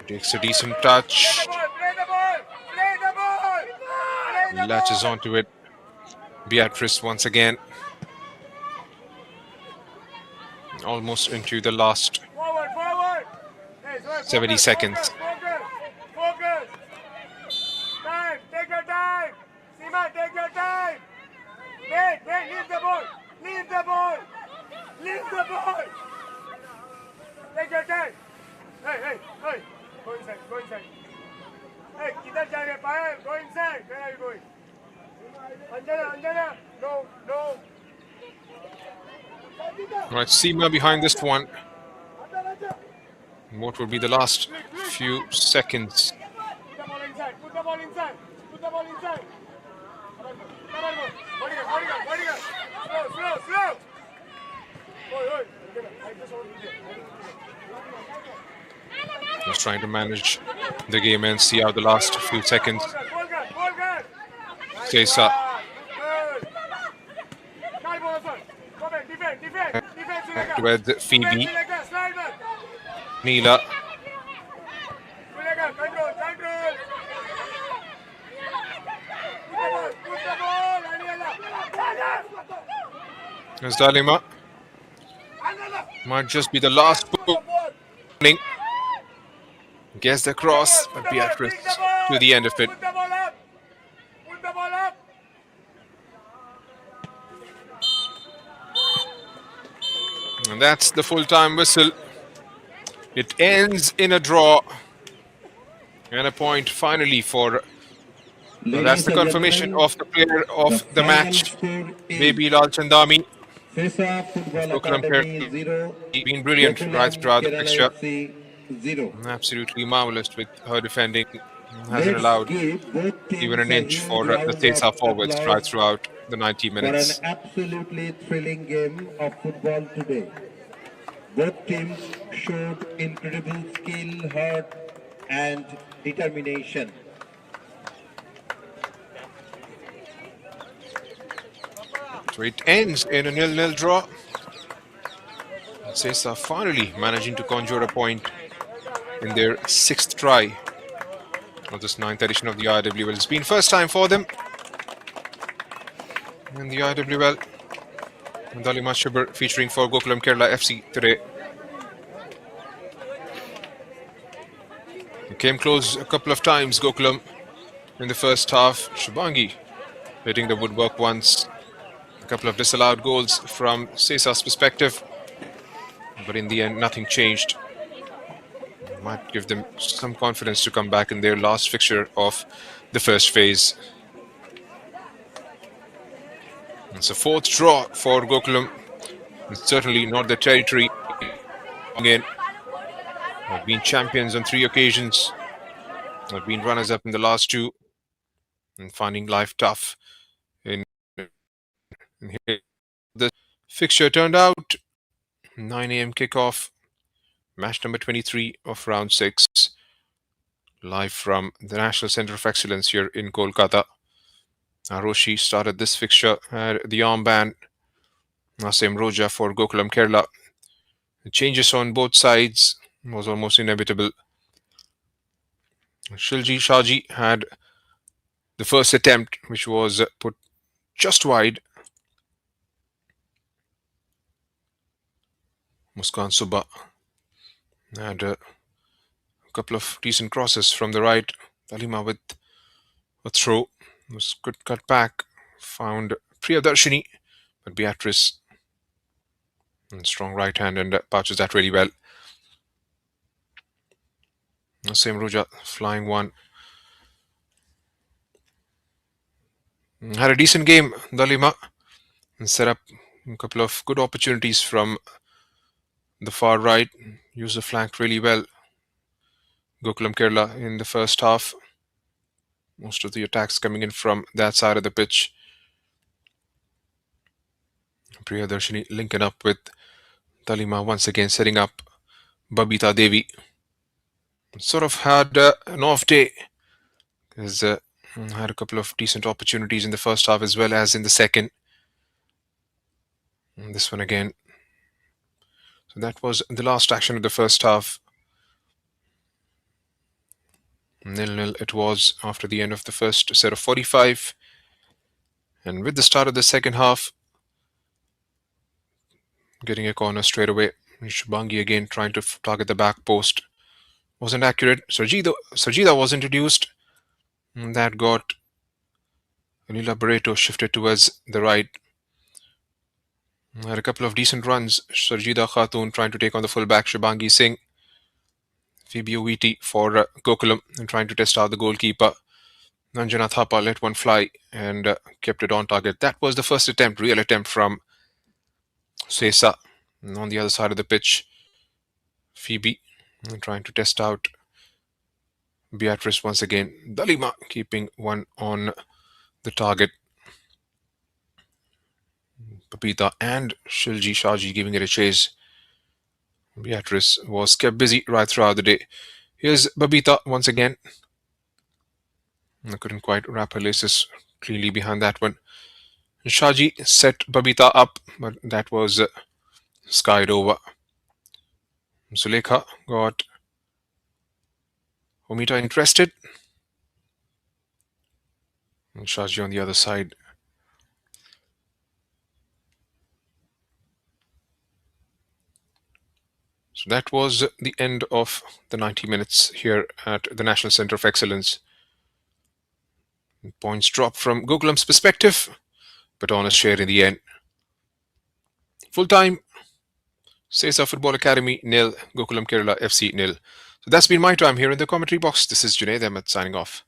Takes a decent touch. Play the ball. Latches onto it. Beatrice once again. Almost into the last Forward. 70 seconds. Focus. Time. Take your time. Seema, take your time. Wait. Leave the ball. Leave the ball. Take your time. Hey. Go inside. Hey, किधर जा रहे पायल? Go inside. Where are you going? Anjana. No. Right, Seema behind this one. What would be the last few seconds? Put the ball inside. Put the ball inside. Put the ball inside. Vertical. Slow. Oi. Just trying to manage the game and see out the last few seconds. Ball guard. Sesa Defend. with Phoebe. Slide back. Neela Control. Put the ball. as Dalima might just be the last opening. Gets the cross, but Beatrice to the end of it. Put the ball up. And that's the full-time whistle. It ends in a draw. And a point finally for... that's the confirmation of the player of the match, Baby Lal Chandami. Sesa Football Gokulam Academy 0. been brilliant right throughout the fixture. FC 0. Absolutely marvelous with her defending. Hasn't Let's allowed give both even an teams a inch huge for the round Sesa of forwards applause right throughout the 90 for an minutes. absolutely thrilling game of football today. Both teams showed incredible skill, heart, and determination. So it ends in a 0-0 draw. Sesa finally managing to conjure a point in their 6th try of this 9th edition of the IWL. It's been first time for them in the IWL. Dalima Shibur featuring for Gokulam Kerala FC today. It came close a couple of times, Gokulam, in the first half. Shubangi hitting the woodwork once. A couple of disallowed goals from Sesa's perspective. But in the end, nothing changed. Might give them some confidence to come back in their last fixture of the first phase. It's a 4th draw for Gokulam. It's certainly not their territory. Again, they've been champions on 3 occasions. They've been runners-up in the last 2. And finding life tough. In here, the fixture turned out 9 a.m. kickoff. Match number 23 of round 6. Live from the National Centre of Excellence here in Kolkata. Aroshi started this fixture at the armband. Nasim Roja for Gokulam Kerala. The changes on both sides was almost inevitable. Shilji Shaji had the first attempt, which was put just wide. Muskan Subba had a couple of decent crosses from the right. Dalima with a throw. Was good cut back. Found Priyadarshini, but Beatrice and strong right hand and pouches that really well. Same Roja flying one. Had a decent game, Dalima, and set up a couple of good opportunities from the far right. Used the flank really well. Gokulam Kerala in the first half. Most of the attacks coming in from that side of the pitch. Priyadarshini linking up with Dalima once again, setting up Babita Devi. Sort of had an off day. Because had a couple of decent opportunities in the first half as well as in the second. And this one again. So that was the last action of the first half. 0-0 it was after the end of the first set of 45. And with the start of the second half, getting a corner straight away. Shubangi again trying to target the back post. Wasn't accurate. Sarjida was introduced. And that got Anila Barreto shifted towards the right. Had a couple of decent runs. Sarjida Khatun trying to take on the fullback Shubangi Singh. Phoebe Oviti for Gokulam and trying to test out the goalkeeper. Nanjana Thapa let one fly and kept it on target. That was the first attempt, real attempt from Sesa. And on the other side of the pitch, Phoebe And trying to test out Beatrice once again. Dalima keeping one on the target. Papita and Shilji Shaji giving it a chase. Beatrice was kept busy right throughout the day. Here's Babita once again. I couldn't quite wrap her laces cleanly behind that one. Shaji set Babita up, but that was skied over. Zulekha got Omita interested. And Shaji on the other side. So that was the end of the 90 minutes here at the National Center of Excellence. Points dropped from Gokulam's perspective, but honest share in the end. Full time, Sesa Football Academy nil, Gokulam Kerala FC nil. So that's been my time here in the commentary box. This is Junaid Ahmed signing off.